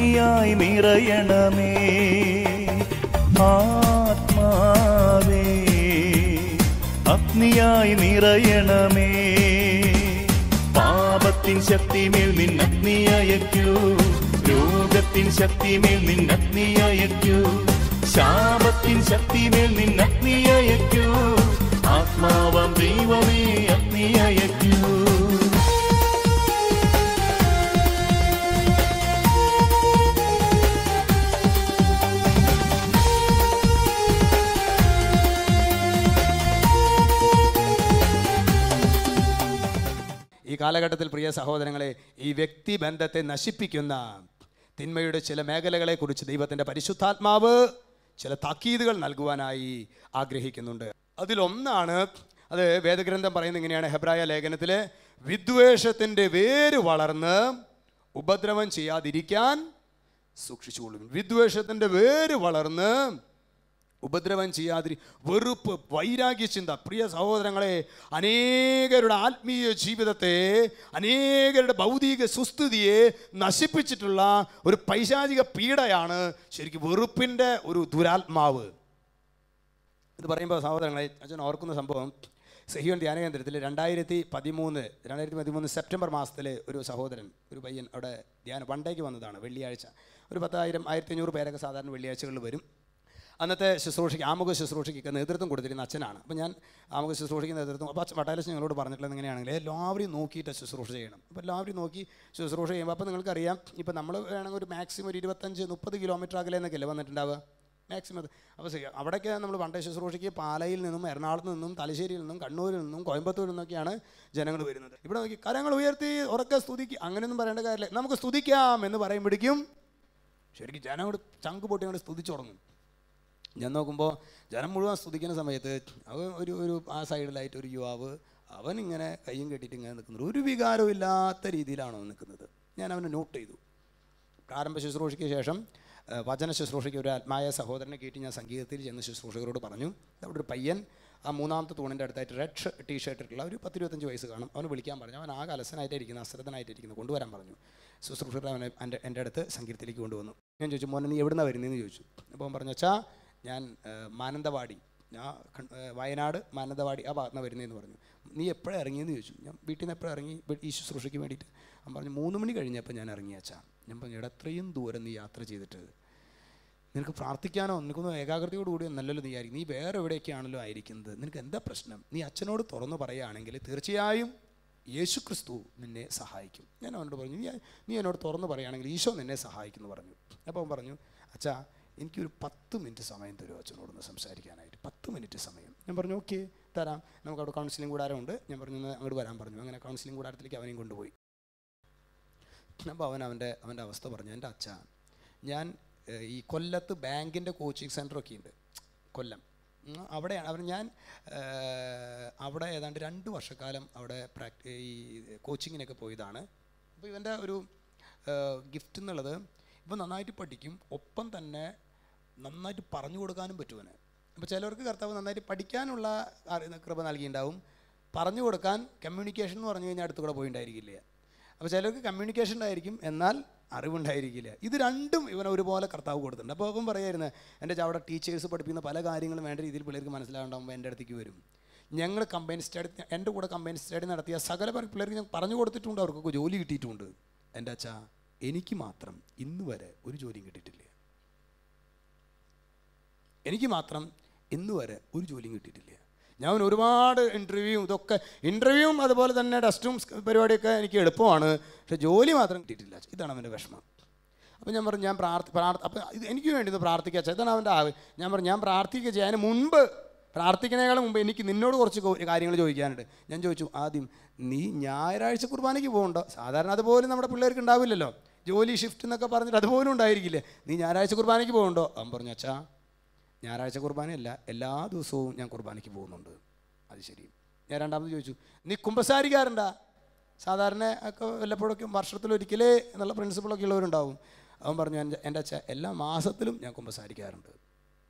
അഗ്നിയായി നിറയണമേ. ആത്മാവേ അഗ്നിയായി നിറയണമേ. പാപത്തിൻ ശക്തിമേൽ നിന്നഗ്നി അയക്കൂ, രോഗത്തിൻ ശക്തിമേൽ നിന്നഗ്നി അയക്കൂ, ശാപത്തിൻ ശക്തിമേൽ നിന്നഗ്നി അയക്കൂ. ആത്മാവാം ദൈവമേ അഗ്നി അയക്കൂ. ഈ കാലഘട്ടത്തിൽ പ്രിയ സഹോദരങ്ങളെ, ഈ വ്യക്തിബന്ധത്തെ നശിപ്പിക്കുന്ന തിന്മയുടെ ചില മേഖലകളെക്കുറിച്ച് ദൈവത്തിൻ്റെ പരിശുദ്ധാത്മാവ് ചില താക്കീതുകൾ നൽകുവാനായി ആഗ്രഹിക്കുന്നുണ്ട്. അതിലൊന്നാണ്, അത് വേദഗ്രന്ഥം പറയുന്നത് ഇങ്ങനെയാണ്, ഹെബ്രായ ലേഖനത്തിൽ, വിദ്വേഷത്തിൻ്റെ വേര് വളർന്ന് ഉപദ്രവം ചെയ്യാതിരിക്കാൻ സൂക്ഷിച്ചുകൊള്ളും. വിദ്വേഷത്തിൻ്റെ വേര് വളർന്ന് ഉപദ്രവം ചെയ്യാതിരി, വെറുപ്പ്, വൈരാഗ്യ ചിന്ത. പ്രിയ സഹോദരങ്ങളെ, അനേകരുടെ ആത്മീയ ജീവിതത്തെ, അനേകരുടെ ഭൗതിക സുസ്ഥിതിയെ നശിപ്പിച്ചിട്ടുള്ള ഒരു പൈശാചിക പീഡയാണ് ശരിക്കും വെറുപ്പിൻ്റെ ഒരു ദുരാത്മാവ്. ഇത് പറയുമ്പോൾ സഹോദരങ്ങളെ, അച്ഛൻ ഓർക്കുന്ന സംഭവം, സഹിയോൻ ധ്യാന കേന്ദ്രത്തിൽ 2013 സെപ്റ്റംബർ മാസത്തിൽ ഒരു സഹോദരൻ, ഒരു പയ്യൻ അവിടെ വണ്ടേക്ക് വന്നതാണ്. വെള്ളിയാഴ്ച ഒരു 10,000-1500 പേരൊക്കെ സാധാരണ വെള്ളിയാഴ്ചകളിൽ വരും. അന്നത്തെ ശുശ്രൂഷയ്ക്ക്, ആമുഖ ശുശ്രൂഷയ്ക്ക് നേതൃത്വം കൊടുത്തിരുന്ന അച്ഛനാണ്. അപ്പോൾ ഞാൻ ആമുഖ ശുശ്രൂഷയ്ക്ക് നേതൃത്വം, അപ്പോൾ വട്ടാലച്ഛൻ ഞങ്ങളോട് പറഞ്ഞിട്ടുള്ളത് എങ്ങനെയാണെങ്കിൽ, എല്ലാവരെയും നോക്കിയിട്ട് ശുശ്രൂഷ ചെയ്യണം. അപ്പോൾ എല്ലാവരും നോക്കി ശുശ്രൂഷ ചെയ്യുമ്പോൾ, അപ്പോൾ നിങ്ങൾക്കറിയാം, ഇപ്പോൾ നമ്മൾ വേണമെങ്കിൽ ഒരു മാക്സിമം ഒരു 25-30 കിലോമീറ്റർ അകലെ എന്നൊക്കെയല്ലേ വന്നിട്ടുണ്ടാവുക മാക്സിമം. അപ്പോൾ അവിടെയൊക്കെ നമ്മൾ വണ്ടേ ശുശ്രൂഷയ്ക്ക് പാലയിൽ നിന്നും, എറണാകുളത്ത് നിന്നും, തലശ്ശേരിയിൽ നിന്നും, കണ്ണൂരിൽ നിന്നും, കോയമ്പത്തൂരിൽ നിന്നൊക്കെയാണ് ജനങ്ങൾ വരുന്നത്. ഇവിടെ നോക്കി കരങ്ങൾ ഉയർത്തി ഉറക്കെ സ്തുതിക്കുക, അങ്ങനെയൊന്നും പറയേണ്ട കാര്യമില്ല. നമുക്ക് സ്തുതിക്കാം എന്ന് പറയുമ്പോഴേക്കും ശരിക്കും ജനങ്ങൾ ചങ്ക് പൊട്ടി അങ്ങോട്ട് സ്തുതിച്ചു തുടങ്ങും. ഞാൻ നോക്കുമ്പോൾ ജനം മുഴുവൻ സ്തുതിക്കുന്ന സമയത്ത് അവൻ ഒരു ആ സൈഡിലായിട്ട് ഒരു യുവാവ്, അവൻ ഇങ്ങനെ കയ്യും കെട്ടിയിട്ട് ഇങ്ങനെ നിൽക്കുന്നത്, ഒരു വികാരവും ഇല്ലാത്ത രീതിയിലാണോ നിൽക്കുന്നത്. ഞാൻ അവനെ നോട്ട് ചെയ്തു. പ്രാരംഭ ശുശ്രൂഷയ്ക്ക് ശേഷം വചന ശുശ്രൂഷയ്ക്ക് ഒരു ആത്മായ സഹോദരനെ കയറ്റി ഞാൻ സംഗീതത്തിൽ ചെന്ന് ശുശ്രൂഷകരോട് പറഞ്ഞു, അവിടെ ഒരു പയ്യൻ ആ മൂന്നാമത്തെ തൂണിൻ്റെ അടുത്തായിട്ട് റെഡ് ടീ-ഷർട്ട് ഇട്ടുള്ള ഒരു 10-25 വയസ്സ് കാണും. അവന് വിളിക്കാൻ പറഞ്ഞു. അവൻ ആകെ അലസനായിട്ടിരിക്കുന്നത്, അശ്രദ്ധനായിട്ടിരിക്കുന്നത്, കൊണ്ടുവരാൻ പറഞ്ഞു. ശുശ്രൂഷകർ അവനെ എൻ്റെ അടുത്ത് സംഗീതത്തിലേക്ക് കൊണ്ടുവന്നു. ഞാൻ ചോദിച്ചു, മോനെ നീ എവിടെ നിന്നാണ് വരുന്നതെന്ന് ചോദിച്ചു. അപ്പോൾ അവൻ പറഞ്ഞു, അച്ഛാ ഞാൻ മാനന്തവാടി, വയനാട് മാനന്തവാടി ആ ഭാഗത്ത് നിന്ന് വരുന്നതെന്ന് പറഞ്ഞു. നീ എപ്പോഴാണ് ഇറങ്ങിയെന്ന് ചോദിച്ചു. ഞാൻ വീട്ടിൽ നിന്ന് എപ്പോഴാണ് ഇറങ്ങി ഈ ശുശ്രൂഷയ്ക്ക് വേണ്ടിയിട്ട്? അവൻ പറഞ്ഞു 3 മണി കഴിഞ്ഞപ്പോൾ ഞാൻ ഇറങ്ങി അച്ഛാ. ഞാൻ പറഞ്ഞു, എത്രയും ദൂരം നീ യാത്ര ചെയ്തിട്ട് നിനക്ക് പ്രാർത്ഥിക്കാനോ നിനക്കൊന്നും ഏകാഗ്രതയോടുകൂടി നല്ലല്ലോ നീ ആയിരിക്കും, നീ വേറെ എവിടെയൊക്കെയാണല്ലോ ആയിരിക്കുന്നത്, നിനക്ക് എന്താ പ്രശ്നം? നീ അച്ഛനോട് തുറന്നു പറയുകയാണെങ്കിൽ തീർച്ചയായും യേശു ക്രിസ്തു നിന്നെ സഹായിക്കും. ഞാൻ അവനോട് പറഞ്ഞു, നീ എന്നോട് തുറന്നു പറയുകയാണെങ്കിൽ ഈശോ നിന്നെ സഹായിക്കുമെന്ന് പറഞ്ഞു. അപ്പോൾ അവൻ പറഞ്ഞു, അച്ഛാ എനിക്കൊരു 10 മിനിറ്റ് സമയം തരുമോ അച്ഛനോടൊന്ന് സംസാരിക്കാനായിട്ട്? 10 മിനിറ്റ് സമയം. ഞാൻ പറഞ്ഞു, ഓക്കെ തരാം, നമുക്കവിടെ കൗൺസിലിംഗ് കൂടാരമുണ്ട്. ഞാൻ പറഞ്ഞു, അങ്ങോട്ട് വരാൻ പറഞ്ഞു. അങ്ങനെ കൗൺസിലിംഗ് കൂടാരത്തിലേക്ക് അവനെയും കൊണ്ടുപോയി. അപ്പോൾ അവൻ്റെ അവസ്ഥ പറഞ്ഞു, എൻ്റെ അച്ഛ, ഞാൻ ഈ കൊല്ലത്ത് ബാങ്കിൻ്റെ കോച്ചിങ് സെൻ്ററൊക്കെ ഉണ്ട്, കൊല്ലം അവിടെയാണ്. ഞാൻ അവിടെ ഏതാണ്ട് 2 വർഷക്കാലം അവിടെ ഈ കോച്ചിങ്ങിനൊക്കെ പോയതാണ്. അപ്പോൾ ഇവൻ്റെ ഒരു ഗിഫ്റ്റ് എന്നുള്ളത്, ഇവൻ നന്നായിട്ട് പഠിക്കും, ഒപ്പം തന്നെ നന്നായിട്ട് പറഞ്ഞു കൊടുക്കാനും പറ്റുവന്. അപ്പോൾ ചിലവർക്ക് കർത്താവ് നന്നായിട്ട് പഠിക്കാനുള്ള കൃപ നൽകിയിട്ടുണ്ടാവും, പറഞ്ഞു കൊടുക്കാൻ കമ്മ്യൂണിക്കേഷൻ എന്ന് പറഞ്ഞു കഴിഞ്ഞാൽ അടുത്തുകൂടെ പോയിണ്ടായിരിക്കില്ല. അപ്പോൾ ചിലർക്ക് കമ്മ്യൂണിക്കേഷൻ ഉണ്ടായിരിക്കും, എന്നാൽ അറിവുണ്ടായിരിക്കില്ല. ഇത് രണ്ടും ഇവനെ ഒരുപോലെ കർത്താവ് കൊടുത്തിട്ടുണ്ട്. അപ്പോൾ അവൻ പറയായിരുന്നു, എൻ്റെ അവിടെ ടീച്ചേഴ്സ് പഠിപ്പിക്കുന്ന പല കാര്യങ്ങളും വേണ്ട രീതിയിൽ പിള്ളേർക്ക് മനസ്സിലാവുണ്ടാകുമ്പോൾ എൻ്റെ അടുത്തേക്ക് വരും. ഞങ്ങൾ കമ്പൈൻ സ്റ്റഡി, എൻ്റെ കൂടെ കമ്പൈൻ സ്റ്റഡി നടത്തിയ സകല പിള്ളേർക്ക് ഞാൻ പറഞ്ഞു കൊടുത്തിട്ടുണ്ട്, അവർക്കൊക്കെ ജോലി കിട്ടിയിട്ടുണ്ട്. എൻ്റെ അച്ഛാ എനിക്ക് മാത്രം ഇന്ന് വരെ ഒരു ജോലിയും കിട്ടിയിട്ടില്ല. എനിക്ക് മാത്രം ഇന്ന് വരെ ഒരു ജോലിയും കിട്ടിയിട്ടില്ല. ഞാൻ ഒരുപാട് ഇൻ്റർവ്യൂവും അതുപോലെ തന്നെ ടെസ്റ്റും പരിപാടിയൊക്കെ എനിക്ക് എളുപ്പമാണ്, പക്ഷേ ജോലി മാത്രം കിട്ടിയിട്ടില്ല. ഇതാണ് അവൻ്റെ വിഷമം. അപ്പോൾ ഞാൻ പറഞ്ഞു, ഞാൻ അപ്പോൾ ഇത് എനിക്ക് വേണ്ടി ഒന്ന് പ്രാർത്ഥിക്കുക. ഇതാണ് അവൻ്റെ ഞാൻ പറഞ്ഞു, ഞാൻ പ്രാർത്ഥിക്കുക ചെയ്യാൻ മുൻപ്, പ്രാർത്ഥിക്കുന്നതിനേക്കാളും മുമ്പ് എനിക്ക് നിന്നോട് കുറച്ച് കാര്യങ്ങൾ ചോദിക്കാനുണ്ട്. ഞാൻ ചോദിച്ചു, ആദ്യം നീ ഞായറാഴ്ച കുർബാനയ്ക്ക് പോകുന്നുണ്ടോ? സാധാരണ അതുപോലും നമ്മുടെ പിള്ളേർക്ക് ഉണ്ടാവില്ലല്ലോ, ജോലി ഷിഫ്റ്റ് എന്നൊക്കെ പറഞ്ഞിട്ട് അതുപോലും ഉണ്ടായിരിക്കില്ലേ. നീ ഞായറാഴ്ച കുർബാനയ്ക്ക് പോകുന്നുണ്ടോ? അവൻ പറഞ്ഞു, അച്ഛാ ഞായറാഴ്ച കുർബാനയല്ല, എല്ലാ ദിവസവും ഞാൻ കുർബാനയ്ക്ക് പോകുന്നുണ്ട്. അത് ശരി. ഞാൻ രണ്ടാമത് ചോദിച്ചു, നീ കുമ്പസാരിക്കാറുണ്ടാ? സാധാരണ ഒക്കെ വല്ലപ്പോഴൊക്കെ വർഷത്തിലൊരിക്കലേ എന്നുള്ള പ്രിൻസിപ്പിളൊക്കെ ഉള്ളവരുണ്ടാവും. അവൻ പറഞ്ഞു, എൻ്റെ അച്ഛ എല്ലാ മാസത്തിലും ഞാൻ കുമ്പസാരിക്കാറുണ്ട്.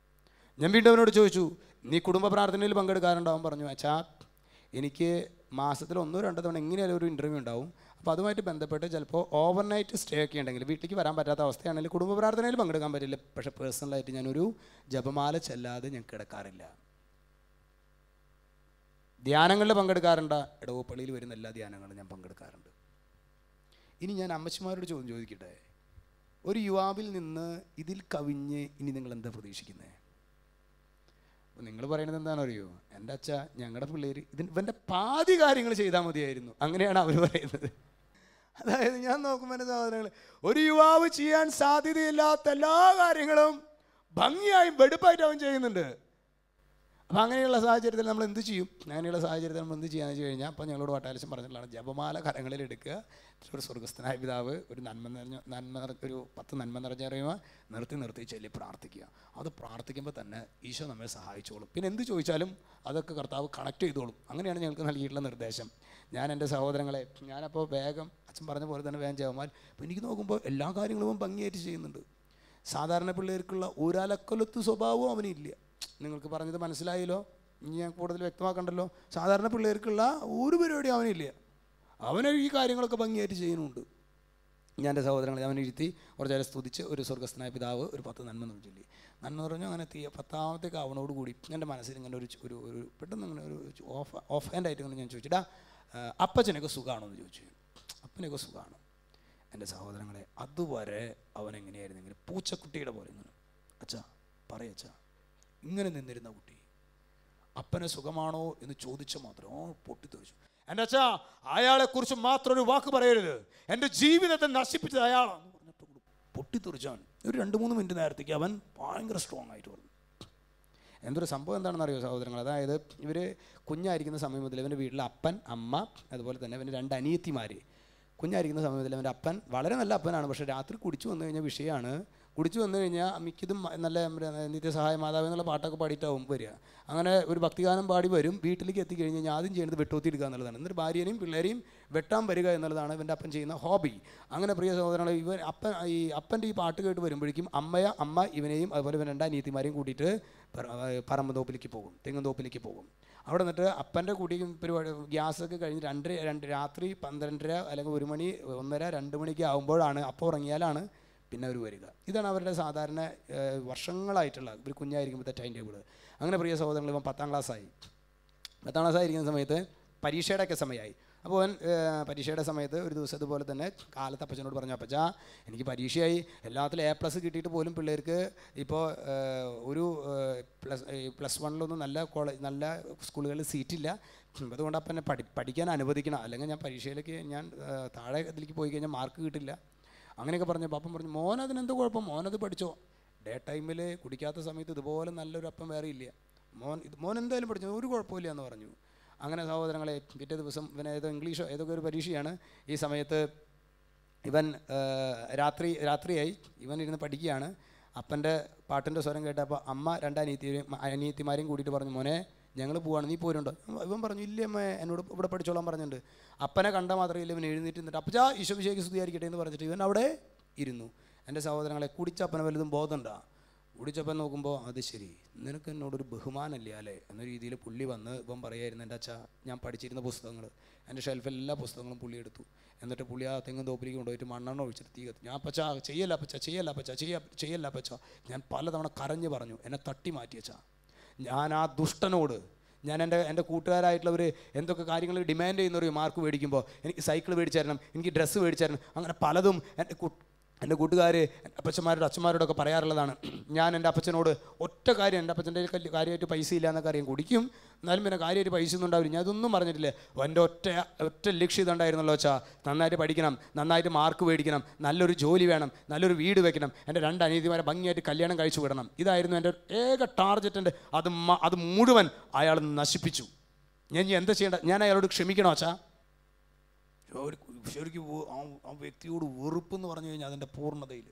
ഞാൻ വീണ്ടും അവനോട് ചോദിച്ചു, നീ കുടുംബ പ്രാർത്ഥനയിൽ പങ്കെടുക്കാറുണ്ടോ? അവൻ പറഞ്ഞു, അച്ഛാ എനിക്ക് മാസത്തിൽ 1-2 തവണ എങ്ങനെയായാലും ഒരു ഇൻ്റർവ്യൂ ഉണ്ടാവും. അപ്പോൾ അതുമായിട്ട് ബന്ധപ്പെട്ട് ചിലപ്പോൾ ഓവർനൈറ്റ് സ്റ്റേ ഒക്കെ ഉണ്ടെങ്കിൽ വീട്ടിലേക്ക് വരാൻ പറ്റാത്ത അവസ്ഥയാണെങ്കിൽ കുടുംബ പ്രാർത്ഥനയിൽ പങ്കെടുക്കാൻ പറ്റില്ല. പക്ഷേ പേഴ്സണലായിട്ട് ഞാനൊരു ജപമാല ചെല്ലാതെ ഞാൻ കിടക്കാറില്ല. ധ്യാനങ്ങളിൽ പങ്കെടുക്കാറുണ്ട്. ഇടവപ്പള്ളിയിൽ വരുന്ന എല്ലാ ധ്യാനങ്ങളും ഞാൻ പങ്കെടുക്കാറുണ്ട്. ഇനി ഞാൻ അമ്മച്ചിമാരോട് ചോദ്യം ചോദിക്കട്ടെ, ഒരു യുവാവിൽ നിന്ന് ഇതിൽ കവിഞ്ഞ് ഇനി നിങ്ങൾ എന്താ പ്രതീക്ഷിക്കുന്നത്? അപ്പോൾ നിങ്ങൾ പറയുന്നത് എന്താണെന്ന് അറിയോ? എൻ്റെ അച്ഛ, ഞങ്ങളുടെ പിള്ളേർ ഇവൻ്റെ പാതി കാര്യങ്ങൾ ചെയ്താൽ മതിയായിരുന്നു, അങ്ങനെയാണ് അവർ പറയുന്നത്. അതായത് ഞാൻ നോക്കുമ്പോൾ എൻ്റെ സഹോദരങ്ങൾ, ഒരു യുവാവ് ചെയ്യാൻ സാധ്യതയില്ലാത്ത എല്ലാ കാര്യങ്ങളും ഭംഗിയായും വെടുപ്പായിട്ട് അവൻ ചെയ്യുന്നുണ്ട്. അപ്പോൾ അങ്ങനെയുള്ള സാഹചര്യത്തിൽ നമ്മൾ എന്ത് ചെയ്യും? അങ്ങനെയുള്ള സാഹചര്യത്തിൽ നമ്മൾ എന്ത് ചെയ്യാന്ന് വെച്ച് കഴിഞ്ഞാൽ, അപ്പോൾ ഞങ്ങളോട് വട്ടാലശം പറഞ്ഞിട്ടുള്ളതാണ്, ജപമാല കരങ്ങളിൽ എടുക്കുക, ഒരു സ്വർഗസ്ഥനായ പിതാവ്, ഒരു 10 നന്മ നിറഞ്ഞ അറിയുമ്പോൾ നിർത്തി ചൊല്ലി പ്രാർത്ഥിക്കുക. അത് പ്രാർത്ഥിക്കുമ്പോൾ തന്നെ ഈശോ നമ്മെ സഹായിച്ചോളും. പിന്നെ എന്ത് ചോദിച്ചാലും അതൊക്കെ കർത്താവ് കണക്ട് ചെയ്തോളും. അങ്ങനെയാണ് ഞങ്ങൾക്ക് നൽകിയിട്ടുള്ള നിർദ്ദേശം. ഞാൻ എൻ്റെ സഹോദരങ്ങളെ, ഞാനപ്പോൾ വേഗം അച്ഛൻ പറഞ്ഞ പോലെ തന്നെ വേഗം ജപമാല. അപ്പോൾ എനിക്ക് നോക്കുമ്പോൾ എല്ലാ കാര്യങ്ങളും ഭംഗിയായിട്ട് ചെയ്യുന്നുണ്ട്. സാധാരണ പിള്ളേർക്കുള്ള ഒരലക്കൊലത്ത് സ്വഭാവവും അവനില്ല. നിങ്ങൾക്ക് പറഞ്ഞത് മനസ്സിലായല്ലോ, ഇനി ഞാൻ കൂടുതൽ വ്യക്തമാക്കണ്ടല്ലോ. സാധാരണ പിള്ളേർക്കുള്ള ഒരു പരിപാടി അവനില്ല. അവനെ ഈ കാര്യങ്ങളൊക്കെ ഭംഗിയായിട്ട് ചെയ്യുന്നുണ്ട്. ഞാൻ എൻ്റെ സഹോദരങ്ങളെ അവനിരുത്തി കുറച്ച് നേരം സ്തുതിച്ച്, ഒരു സ്വർഗസ്ഥനായ പിതാവ്, ഒരു 10 നന്മ എന്ന് ചൊല്ലി. നന്മ പറഞ്ഞു അങ്ങനെ 10ാമത്തേക്ക് ആവണോടുകൂടി എൻ്റെ മനസ്സിൽ ഇങ്ങനെ ഒരു പെട്ടെന്ന് അങ്ങനെ ഒരു ഓഫ് ഹാൻഡ് ആയിട്ട് ഇങ്ങനെ ഞാൻ ചോദിച്ചിട്ടാ, അപ്പച്ചനൊക്കെ സുഖമാണോ എന്ന് ചോദിച്ചു. അപ്പനൊക്കെ സുഖമാണ്. എൻ്റെ സഹോദരങ്ങളെ, അതുവരെ അവനെങ്ങനെയായിരുന്നെങ്കിൽ പൂച്ചക്കുട്ടിയുടെ പോലെ ഇങ്ങനെ, അച്ഛാ പറയച്ചാ, ഇങ്ങനെ നിന്നിരുന്ന കുട്ടി അപ്പനെ സുഖമാണോ എന്ന് ചോദിച്ചാൽ മാത്രം പൊട്ടിത്തെറിച്ചു. എൻ്റെ അച്ഛാ, അയാളെക്കുറിച്ച് മാത്രം ഒരു വാക്ക് പറയരുത്, എൻ്റെ ജീവിതത്തെ നശിപ്പിച്ചത് അയാളാണെന്ന് പറഞ്ഞിട്ട് പൊട്ടിത്തെറിച്ചാൻ. ഒരു 2-3 മിനിറ്റ് നേരത്തേക്ക് അവൻ ഭയങ്കര സ്ട്രോങ് ആയിട്ട് പറഞ്ഞു. എന്തൊരു സംഭവം എന്താണെന്ന് അറിയോ സഹോദരങ്ങൾ? അതായത് ഇവർ കുഞ്ഞായിരിക്കുന്ന സമയം മുതൽ ഇവൻ്റെ വീട്ടിൽ അപ്പൻ, അമ്മ, അതുപോലെ തന്നെ ഇവൻ്റെ 2 അനിയത്തിമാർ. കുഞ്ഞായിരിക്കുന്ന സമയത്തിൽ അവൻ്റെ അപ്പൻ വളരെ നല്ല അപ്പനാണ്. പക്ഷേ രാത്രി കുടിച്ചു വന്നു കഴിഞ്ഞാൽ വിഷയമാണ്. കുടിച്ചു വന്നു കഴിഞ്ഞാൽ മിക്കതും നല്ല നിത്യസഹായ മാതാവ് എന്നുള്ള പാട്ടൊക്കെ പാടിയിട്ടാവും വരിക. അങ്ങനെ ഒരു ഭക്തിഗാനം പാടി വരും. വീട്ടിലേക്ക് എത്തിക്കഴിഞ്ഞ് കഴിഞ്ഞാൽ ആദ്യം ചെയ്യുന്നത് വെട്ടോത്തിയെടുക്കുക എന്നുള്ളതാണ്. എന്നിട്ട് ഭാര്യനെയും പിള്ളേരെയും വെട്ടാൻ വരിക എന്നുള്ളതാണ് ഇവൻ്റെ അപ്പൻ ചെയ്യുന്ന ഹോബി. അങ്ങനെ പ്രിയ സഹോദരങ്ങളെ, അപ്പൻ്റെ ഈ പാട്ട് കേട്ട് വരുമ്പോഴേക്കും അമ്മ ഇവനെയും അതുപോലെ ഇവൻ 2 അനിയത്തിമാരെയും കൂട്ടിയിട്ട് പറമ്പ് തോപ്പിലേക്ക് പോകും, തെങ്ങും തോപ്പിലേക്ക് പോകും. അവിടെ നിന്നിട്ട് അപ്പൻ്റെ കുടിയും പരിപാടി ഗ്യാസൊക്കെ കഴിഞ്ഞ് രാത്രി 12:30 അല്ലെങ്കിൽ 1 മണി 1:30 2 മണിക്ക് ആകുമ്പോഴാണ്, അപ്പോൾ ഉറങ്ങിയാലാണ് പിന്നെ അവർ വരിക. ഇതാണ് അവരുടെ സാധാരണ വർഷങ്ങളായിട്ടുള്ള ഇവർ കുഞ്ഞായിരിക്കുമ്പോഴത്തെ ടൈം ടേബിൾ. അങ്ങനെ പ്രിയ സഹോദരങ്ങൾ, ഇവൻ 10ാം ക്ലാസ്സായിരിക്കുന്ന സമയത്ത് പരീക്ഷയുടെയൊക്കെ സമയമായി. അപ്പോൾ അവൻ പരീക്ഷയുടെ സമയത്ത് ഒരു ദിവസം ഇതുപോലെ തന്നെ കാലത്ത് അപ്പച്ചനോട് പറഞ്ഞു, അപ്പച്ചാ എനിക്ക് പരീക്ഷയായി, എല്ലാത്തിലും A+ കിട്ടിയിട്ട് പോലും പിള്ളേർക്ക് ഇപ്പോൾ ഒരു +1 നല്ല സ്കൂളുകളിൽ സീറ്റില്ല. അതുകൊണ്ട് അപ്പം എന്നെ പഠിക്കാൻ അനുവദിക്കണം, അല്ലെങ്കിൽ ഞാൻ പരീക്ഷയിലേക്ക് താഴെ ഇതിലേക്ക് പോയി കഴിഞ്ഞാൽ മാർക്ക് കിട്ടില്ല. അങ്ങനെയൊക്കെ പറഞ്ഞപ്പോൾ അപ്പം പറഞ്ഞു, മോൻ അതിനെന്ത് കുഴപ്പം, മോനത് പഠിച്ചോ, ഡേ ടൈമിൽ കുടിക്കാത്ത സമയത്ത് ഇതുപോലെ നല്ലൊരു അപ്പം വേറെ ഇല്ല, മോൻ എന്തായാലും പഠിച്ചോ, ഒരു കുഴപ്പമില്ല എന്ന് പറഞ്ഞു. അങ്ങനെ സഹോദരങ്ങളെ, പിറ്റേ ദിവസം ഇവൻ ഇംഗ്ലീഷോ ഏതൊക്കെ ഒരു പരീക്ഷയാണ്. ഈ സമയത്ത് ഇവൻ രാത്രിയായി, ഇവൻ ഇരുന്ന് പഠിക്കുകയാണ്. അപ്പൻ്റെ പാട്ടിൻ്റെ സ്വരം കേട്ടപ്പോൾ അമ്മ 2 അനിയത്തിമാരെയും കൂട്ടിയിട്ട് പറഞ്ഞു, മോനെ ഞങ്ങൾ പോവാണ്, നീ പോരുണ്ടോ? ഇവൻ പറഞ്ഞു, ഇല്ല അമ്മ, എന്നോട് ഇവിടെ പഠിച്ചോളാൻ പറഞ്ഞിട്ടുണ്ട്. അപ്പനെ കണ്ട മാത്രമല്ല ഇവൻ എഴുന്നേറ്റ് നിന്നിട്ട് അപ്പച്ചാ ഈശോമിശിഹായ്ക്ക് സ്തുതിയായിരിക്കട്ടെ എന്ന് പറഞ്ഞിട്ട് ഇവൻ അവിടെ ഇരുന്നു. എൻ്റെ സഹോദരങ്ങളെ, കുടിച്ചപ്പനെ വലുതും ബോധമുണ്ടോ? കുടിച്ചപ്പൻ നോക്കുമ്പോൾ അത് ശരി, നിനക്ക് എന്നോടൊരു ബഹുമാനമില്ല അല്ലേ എന്ന രീതിയിൽ പുള്ളി വന്ന് ഇവൻ പറയായിരുന്നു, എൻ്റെ അച്ഛാ ഞാൻ പഠിച്ചിരുന്ന പുസ്തകങ്ങൾ, എൻ്റെ ഷെൽഫിൽ എല്ലാ പുസ്തകങ്ങളും പുള്ളി എടുത്തു. എന്നിട്ട് പുള്ളി ആ തെങ്ങും തോപ്പിലേക്ക് കൊണ്ടുപോയിട്ട് മണ്ണെണ്ണ ഒഴിച്ചിട്ട് തീ കത്തി. ഞാൻ അപ്പച്ചാ ചെയ്യല്ല അപ്പച്ചാ ഞാൻ പലതവണ കരഞ്ഞ് പറഞ്ഞു, എന്നെ തട്ടി മാറ്റിയച്ചാ. ഞാൻ ആ ദുഷ്ടനോട്, ഞാൻ എൻ്റെ കൂട്ടുകാരായിട്ടുള്ളവർ എന്തൊക്കെ കാര്യങ്ങൾ ഡിമാൻഡ് ചെയ്യുന്നവർ മാർക്ക് മേടിക്കുമ്പോൾ എനിക്ക് സൈക്കിൾ മേടിച്ചു തരണം, എനിക്ക് ഡ്രസ്സ് മേടിച്ചു തരണം, അങ്ങനെ പലതും എൻ്റെ കൂട്ടുകാർ അച്ഛന്മാരോടൊക്കെ പറയാറുള്ളതാണ്. ഞാൻ എൻ്റെ അപ്പച്ചനോട് ഒറ്റ കാര്യം, എൻ്റെ അപ്പച്ചൻ്റെ കാര്യമായിട്ട് പൈസ ഇല്ല എന്നൊക്കെ അറിയാം, കുടിക്കും, എന്നാലും പിന്നെ കാര്യമായിട്ട് പൈസ ഒന്നും ഉണ്ടാവില്ല, ഞാൻ അതൊന്നും പറഞ്ഞിട്ടില്ലേ. എൻ്റെ ഒറ്റ ലക്ഷ്യം ഇതുണ്ടായിരുന്നല്ലോ വെച്ചാൽ, നന്നായിട്ട് പഠിക്കണം, നന്നായിട്ട് മാർക്ക് മേടിക്കണം, നല്ലൊരു ജോലി വേണം, നല്ലൊരു വീട് വെക്കണം, എൻ്റെ 2 അനിയത്തിമാരെ ഭംഗിയായിട്ട് കല്യാണം കഴിച്ചു വിടണം. ഇതായിരുന്നു എൻ്റെ ഏക ടാർഗറ്റ്. അത് മുഴുവൻ അയാൾ നശിപ്പിച്ചു. ഞാൻ എന്താ ചെയ്യേണ്ട? ഞാൻ അയാളോട് ക്ഷമിക്കണോ അച്ഛാ? ശരിക്കും ആ വ്യക്തിയോട് വെറുപ്പെന്ന് പറഞ്ഞു കഴിഞ്ഞാൽ അതിൻ്റെ പൂർണ്ണതയിൽ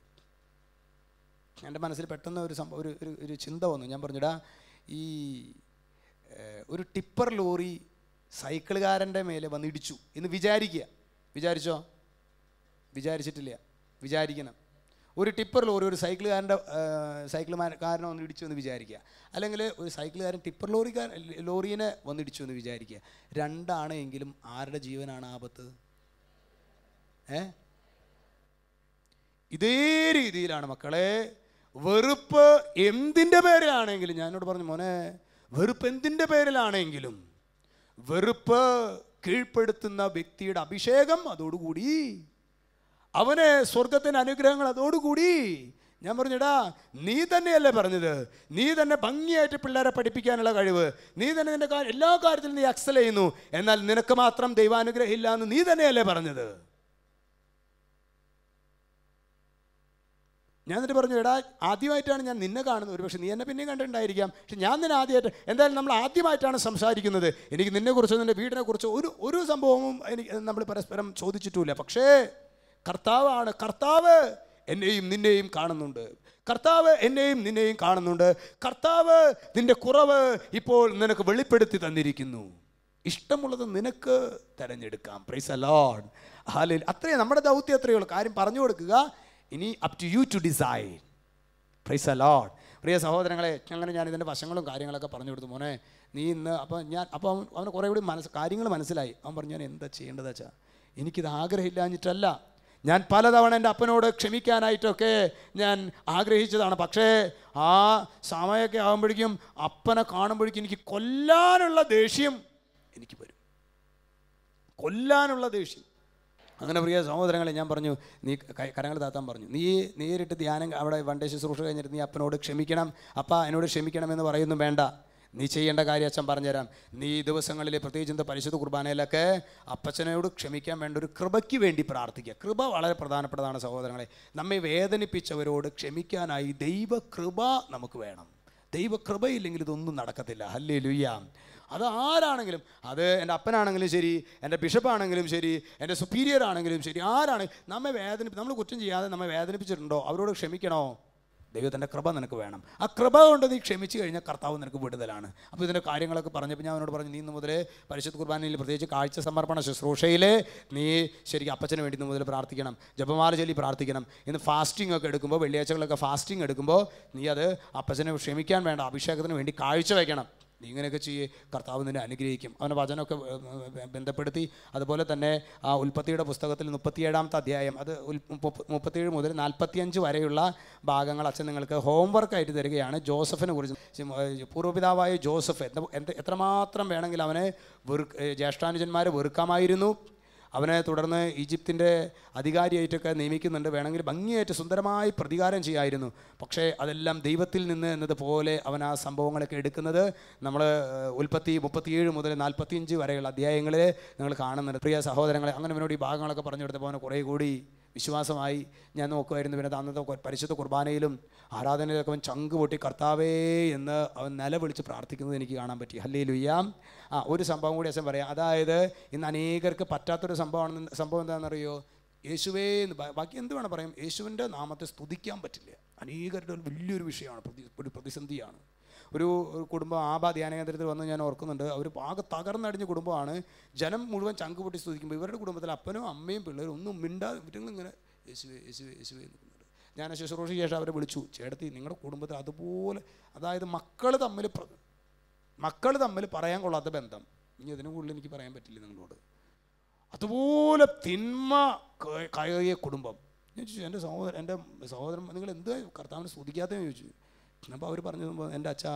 എൻ്റെ മനസ്സിൽ പെട്ടെന്ന് ഒരു സംഭവം ഒരു ചിന്ത വന്നു. ഞാൻ പറഞ്ഞിടാ, ഈ ഒരു ടിപ്പർ ലോറി സൈക്കിളുകാരൻ്റെ മേലെ വന്ന് ഇടിച്ചു എന്ന് വിചാരിച്ചോ? വിചാരിച്ചിട്ടില്ല, വിചാരിക്കണം. ഒരു ടിപ്പർ ലോറി ഒരു സൈക്കിൾകാരനെ വന്ന് ഇടിച്ചു എന്ന് വിചാരിക്കുക, അല്ലെങ്കിൽ ഒരു സൈക്കിളുകാരൻ ടിപ്പർ ലോറിയെ വന്നിടിച്ചു എന്ന് വിചാരിക്കുക. രണ്ടാണെങ്കിലും ആരുടെ ജീവനാണ് ആപത്ത്? ഇതേ രീതിയിലാണ് മക്കളെ വെറുപ്പ് എന്തിൻ്റെ പേരിലാണെങ്കിലും. ഞാനോട് പറഞ്ഞു, മോനെ വെറുപ്പ് എന്തിൻ്റെ പേരിലാണെങ്കിലും വെറുപ്പ് കീഴ്പ്പെടുത്തുന്ന വ്യക്തിയുടെ അഭിഷേകം അതോടുകൂടി, അവന് സ്വർഗത്തിൻ്റെ അനുഗ്രഹങ്ങൾ അതോടുകൂടി. ഞാൻ പറഞ്ഞിടാ, നീ തന്നെയല്ലേ പറഞ്ഞത്, നീ തന്നെ ഭംഗിയായിട്ട് പിള്ളേരെ പഠിപ്പിക്കാനുള്ള കഴിവ്, നീ തന്നെ നിന്റെ എല്ലാ കാര്യത്തിലും നീ എക്സൽ ചെയ്യുന്നു, എന്നാൽ നിനക്ക് മാത്രം ദൈവാനുഗ്രഹം ഇല്ല എന്ന് നീ തന്നെയല്ലേ പറഞ്ഞത്. ഞാൻ എന്നിട്ട് പറഞ്ഞു, എടാ ആദ്യമായിട്ടാണ് ഞാൻ നിന്നെ കാണുന്നത്, ഒരു പക്ഷേ നീ എന്നെ പിന്നെയും കണ്ടിട്ടുണ്ടായിരിക്കാം, പക്ഷെ ഞാൻ നിന്നെ ആദ്യമായിട്ട്, എന്തായാലും നമ്മൾ ആദ്യമായിട്ടാണ് സംസാരിക്കുന്നത്. എനിക്ക് നിന്നെക്കുറിച്ചോ നിൻ്റെ വീടിനെക്കുറിച്ചോ ഒരു സംഭവവും നമ്മൾ പരസ്പരം ചോദിച്ചിട്ടുമില്ല. പക്ഷേ കർത്താവാണ്, കർത്താവ് എന്നെയും നിന്നെയും കാണുന്നുണ്ട്, കർത്താവ് എന്നെയും നിന്നെയും കാണുന്നുണ്ട്, കർത്താവ് നിൻ്റെ കുറവ് ഇപ്പോൾ നിനക്ക് വെളിപ്പെടുത്തി തന്നിരിക്കുന്നു, ഇഷ്ടമുള്ളത് നിനക്ക് തിരഞ്ഞെടുക്കാം. Praise the lord. ഹല്ലേലൂയ. അത്രയും നമ്മുടെ ദൗത്യം അത്രയേ ഉള്ളൂ. കാര്യം പറഞ്ഞു കൊടുക്കുക, ഇനി up to you to decide. Praise the lord. പ്രിയ സഹോദരങ്ങളെ, അങ്ങനെ ഞാൻ ഇതിൻ്റെ വശങ്ങളും കാര്യങ്ങളൊക്കെ പറഞ്ഞു കൊടുത്തു. മോനെ നീ ഇന്ന് അപ്പോൾ അവന് കുറേ കൂടി കാര്യങ്ങൾ മനസ്സിലായി. അവൻ പറഞ്ഞു, ഞാൻ എന്താ ചെയ്യേണ്ടത് വെച്ചാൽ, എനിക്കിത് ആഗ്രഹമില്ലാഞ്ഞിട്ടല്ല, ഞാൻ പലതവണ എൻ്റെ അപ്പനോട് ക്ഷമിക്കാനായിട്ടൊക്കെ ഞാൻ ആഗ്രഹിച്ചതാണ്. പക്ഷേ ആ സമയമൊക്കെ ആകുമ്പോഴേക്കും അപ്പനെ കാണുമ്പോഴേക്കും എനിക്ക് കൊല്ലാനുള്ള ദേഷ്യം എനിക്ക് വരും, കൊല്ലാനുള്ള ദേഷ്യം. അങ്ങനെ പ്രിയ സഹോദരങ്ങളെ, ഞാൻ പറഞ്ഞു, നീ കരങ്ങൾ താത്താൻ പറഞ്ഞു, നീ നേരിട്ട് ധ്യാനം അവിടെ വണ്ടേ ശുശ്രൂഷ കഴിഞ്ഞിട്ട് നീ അപ്പനോട് ക്ഷമിക്കണം, അപ്പ എന്നോട് ക്ഷമിക്കണമെന്ന് പറയുന്നു വേണ്ട. നീ ചെയ്യേണ്ട കാര്യം അച്ഛൻ പറഞ്ഞുതരാം. നീ ഈ ദിവസങ്ങളിൽ പ്രത്യേകിച്ച് പരിശുദ്ധ കുർബാനയിലൊക്കെ അപ്പച്ചനോട് ക്ഷമിക്കാൻ വേണ്ട ഒരു കൃപയ്ക്ക് വേണ്ടി പ്രാർത്ഥിക്കുക. കൃപ വളരെ പ്രധാനപ്പെട്ടതാണ് സഹോദരങ്ങളെ. നമ്മെ വേദനിപ്പിച്ചവരോട് ക്ഷമിക്കാനായി ദൈവകൃപ നമുക്ക് വേണം. ദൈവകൃപയില്ലെങ്കിൽ ഇതൊന്നും നടക്കത്തില്ല. ഹല്ലേലൂയ. അത് ആരാണെങ്കിലും, അത് എൻ്റെ അപ്പനാണെങ്കിലും ശരി, എൻ്റെ ബിഷപ്പാണെങ്കിലും ശരി, എൻ്റെ സുപ്പീരിയർ ആണെങ്കിലും ശരി, ആരാണെങ്കിലും നമ്മൾ കുറ്റം ചെയ്യാതെ നമ്മെ വേദനിപ്പിച്ചിട്ടുണ്ടോ, അവരോട് ക്ഷമിക്കണോ? ദൈവത്തിൻ്റെ കൃപ നിനക്ക് വേണം. ആ കൃപ കൊണ്ട് നീ ക്ഷമിച്ച് കഴിഞ്ഞാൽ കർത്താവ് നിനക്ക് വിടുതലാണ്. അപ്പോൾ ഇതിൻ്റെ കാര്യങ്ങളൊക്കെ പറഞ്ഞപ്പോൾ ഞാൻ അവനോട് പറഞ്ഞു, നീ ഇന്ന് മുതൽ പരിശുദ്ധ കുർബാനയിൽ പ്രത്യേകിച്ച് കാഴ്ച സമർപ്പണ ശുശ്രൂഷയിൽ നീ ശരിക്കും അപ്പച്ചന് വേണ്ടി ഇന്ന് മുതൽ പ്രാർത്ഥിക്കണം, ജപമാല ചൊല്ലി പ്രാർത്ഥിക്കണം. ഇന്ന് ഫാസ്റ്റിംഗ് ഒക്കെ എടുക്കുമ്പോൾ, വെള്ളിയാഴ്ചകളൊക്കെ ഫാസ്റ്റിംഗ് എടുക്കുമ്പോൾ നീ അത് അപ്പച്ചനെ ക്ഷമിക്കാൻ വേണ്ട അഭിഷേകത്തിന് വേണ്ടി കാഴ്ച വയ്ക്കണം. നീ ഇങ്ങനെയൊക്കെ ചെയ്യേ, കർത്താവ് നിന്നെ അനുഗ്രഹിക്കും. അവൻ്റെ വചനമൊക്കെ ബന്ധപ്പെടുത്തി. അതുപോലെ തന്നെ ആ ഉൽപ്പത്തിയുടെ പുസ്തകത്തിൽ 37-ാമത്തെ അധ്യായം, അത് 37 മുതൽ 45 വരെയുള്ള ഭാഗങ്ങൾ അച്ഛൻ നിങ്ങൾക്ക് ഹോംവർക്കായിട്ട് തരികയാണ്. ജോസഫിനെ കുറിച്ച്, പൂർവ്വപിതാവായ ജോസഫ് എത്രമാത്രം വേണമെങ്കിൽ അവനെ ജ്യേഷ്ഠാനുജന്മാരെ വെറുക്കാമായിരുന്നു. അവനെ തുടർന്ന് ഈജിപ്തിൻ്റെ അധികാരിയായിട്ടൊക്കെ നിയമിക്കുന്നുണ്ട്. വേണമെങ്കിൽ ഭംഗിയായിട്ട് സുന്ദരമായി പ്രതികാരം ചെയ്യായിരുന്നു. പക്ഷേ അതെല്ലാം ദൈവത്തിൽ നിന്ന് എന്നതുപോലെ അവൻ ആ സംഭവങ്ങളൊക്കെ എടുക്കുന്നത് നമ്മൾ ഉൽപ്പത്തി 37 മുതൽ 45 വരെയുള്ള അധ്യായങ്ങളിൽ നിങ്ങൾ കാണുന്നുണ്ട്. പ്രിയ സഹോദരങ്ങളെ, അങ്ങനെ അവനോട് ഈ ഭാഗങ്ങളൊക്കെ പറഞ്ഞു കൊടുത്തപ്പോൾ അവന് കുറേ കൂടി വിശ്വാസമായി. ഞാൻ നോക്കുമായിരുന്നു. പിന്നെ അന്നത്തെ പരിശുദ്ധ കുർബാനയിലും ആരാധനയിലൊക്കെ അവൻ ചങ്ക് പൊട്ടി കർത്താവേ എന്ന് അവൻ നിലവിളിച്ച് പ്രാർത്ഥിക്കുന്നത് എനിക്ക് കാണാൻ പറ്റി. ഹല്ലേലൂയ. ഒരു സംഭവം കൂടി അച്ഛൻ പറയാം. അതായത് ഇന്ന് അനേകർക്ക് പറ്റാത്തൊരു സംഭവം എന്താണെന്നറിയോ? യേശുവേ എന്ന്, ബാക്കി എന്ത് വേണം പറയാം, യേശുവിൻ്റെ നാമത്തെ സ്തുതിക്കാൻ പറ്റില്ല. അനേകരുടെ വലിയൊരു വിഷയമാണ്, ഒരു പ്രതിസന്ധിയാണ്. ഒരു കുടുംബം ആബാ ധ്യാന കേന്ദ്രത്തിൽ വന്ന് ഞാൻ ഓർക്കുന്നുണ്ട്. അവർ ആകെ തകർന്നടിഞ്ഞ കുടുംബമാണ്. ജനം മുഴുവൻ ചങ്ക് പൊട്ടി സ്തുതിക്കുമ്പോൾ ഇവരുടെ കുടുംബത്തിൽ അപ്പനും അമ്മയും പിള്ളേരും ഒന്നും മിണ്ടാതെ ഇങ്ങനെ യേശുവേ യേശുവേ യേശുവേ നിൽക്കുന്നുണ്ട്. ഞാൻ ശുശ്രൂഷയ്ക്ക് ശേഷം അവരെ വിളിച്ചു, ചേട്ടത്തി നിങ്ങളുടെ കുടുംബത്തിൽ അതുപോലെ, അതായത് മക്കൾ തമ്മിൽ പറയാൻ കൊള്ളാത്ത ബന്ധം, ഇനി അതിന് കൂടുതൽ എനിക്ക് പറയാൻ പറ്റില്ല നിങ്ങളോട്, അതുപോലെ തിന്മ കയറിയ കുടുംബം. ഞാൻ ചോദിച്ചു, എൻ്റെ സഹോദരൻ നിങ്ങൾ എന്ത് കർത്താവിനെ സ്തുതിക്കാത്തതെന്ന് ചോദിച്ചു. അപ്പോൾ അവർ പറഞ്ഞു, എൻ്റെ അച്ഛാ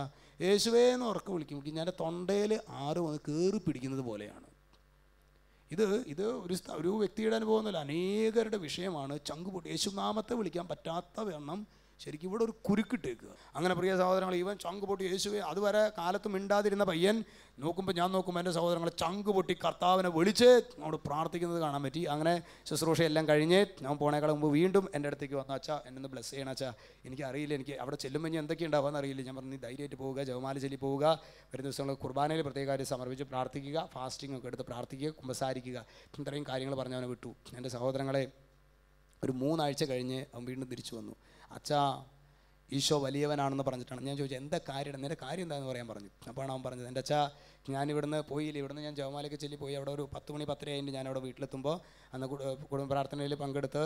യേശുവേ എന്ന് ഉറക്കെ വിളിക്കും, ഞാൻ എൻ്റെ തൊണ്ടയിൽ ആരും വന്ന് കയറി പിടിക്കുന്നത് പോലെയാണ്. ഇത് ഒരു വ്യക്തിയുടെ അനുഭവമൊന്നുമല്ല, അനേകരുടെ വിഷയമാണ്. ചങ്കുപൊട്ടി യേശുനാമത്തെ വിളിക്കാൻ പറ്റാത്ത വണ്ണം ശരിക്കും ഇവിടെ ഒരു കുരുക്കിട്ടേക്കുക. അങ്ങനെ പ്രിയ സഹോദരങ്ങൾ, ഇവൻ ചങ്ക് പൊട്ടി യേശുവേ, അതുവരെ കാലത്ത് മിണ്ടാതിരുന്ന പയ്യൻ ഞാൻ നോക്കുമ്പോൾ എൻ്റെ സഹോദരങ്ങൾ ചങ്ക് പൊട്ടി കർത്താവിനെ വിളിച്ച് നമ്മൾ പ്രാർത്ഥിക്കുന്നത് കാണാൻ പറ്റി. അങ്ങനെ ശുശ്രൂഷയെല്ലാം കഴിഞ്ഞ് ഞാൻ പോണേക്കാൾ മുമ്പ് വീണ്ടും എൻ്റെ അടുത്തേക്ക് വന്നു, അച്ഛാ എന്നെ ബ്ലെസ് ചെയ്യണം അച്ഛാ, എനിക്കറിയില്ല, എനിക്ക് അവിടെ ചെല്ലുമ്പോൾ ഞാൻ എന്തൊക്കെ ഉണ്ടാവുമെന്ന് അറിയില്ല. ഞാൻ പറഞ്ഞു, നീ ധൈര്യമായിട്ട് പോവുക, ജപമാല ചൊല്ലി പോവുക, വരുന്ന ദിവസങ്ങൾ കുർബാനയിൽ പ്രത്യേകമായിട്ട് സമർപ്പിച്ച് പ്രാർത്ഥിക്കുക, ഫാസ്റ്റിംഗ് ഒക്കെ എടുത്ത് പ്രാർത്ഥിക്കുക, കുമ്പസാരിക്കുക, ഇത്രയും കാര്യങ്ങൾ പറഞ്ഞ് അവനെ വിട്ടു. എൻ്റെ സഹോദരങ്ങളെ, ഒരു 3 ആഴ്ച കഴിഞ്ഞ് അവൻ വീണ്ടും തിരിച്ചു വന്നു. അച്ഛാ ഈശോ വലിയവനാണെന്ന് പറഞ്ഞിട്ടാണ്. ഞാൻ ചോദിച്ചു എന്താ കാര്യം, നിന്റെ കാര്യം എന്താണെന്ന് പറയാൻ പറഞ്ഞു. അപ്പോഴാണ് അവൻ പറഞ്ഞത്, എൻ്റെ അച്ഛാ ഞാൻ ഇവിടുന്ന് പോയില്ല, ഇവിടുന്ന് ഞാൻ ജപമാലയ്ക്ക് ചൊല്ലി പോയി, അവിടെ ഒരു 10 മണി 10:30 ആയിട്ട് ഞാൻ അവിടെ വീട്ടിലെത്തുമ്പോൾ അന്ന് കുടുംബ പ്രാർത്ഥനയിൽ പങ്കെടുത്ത്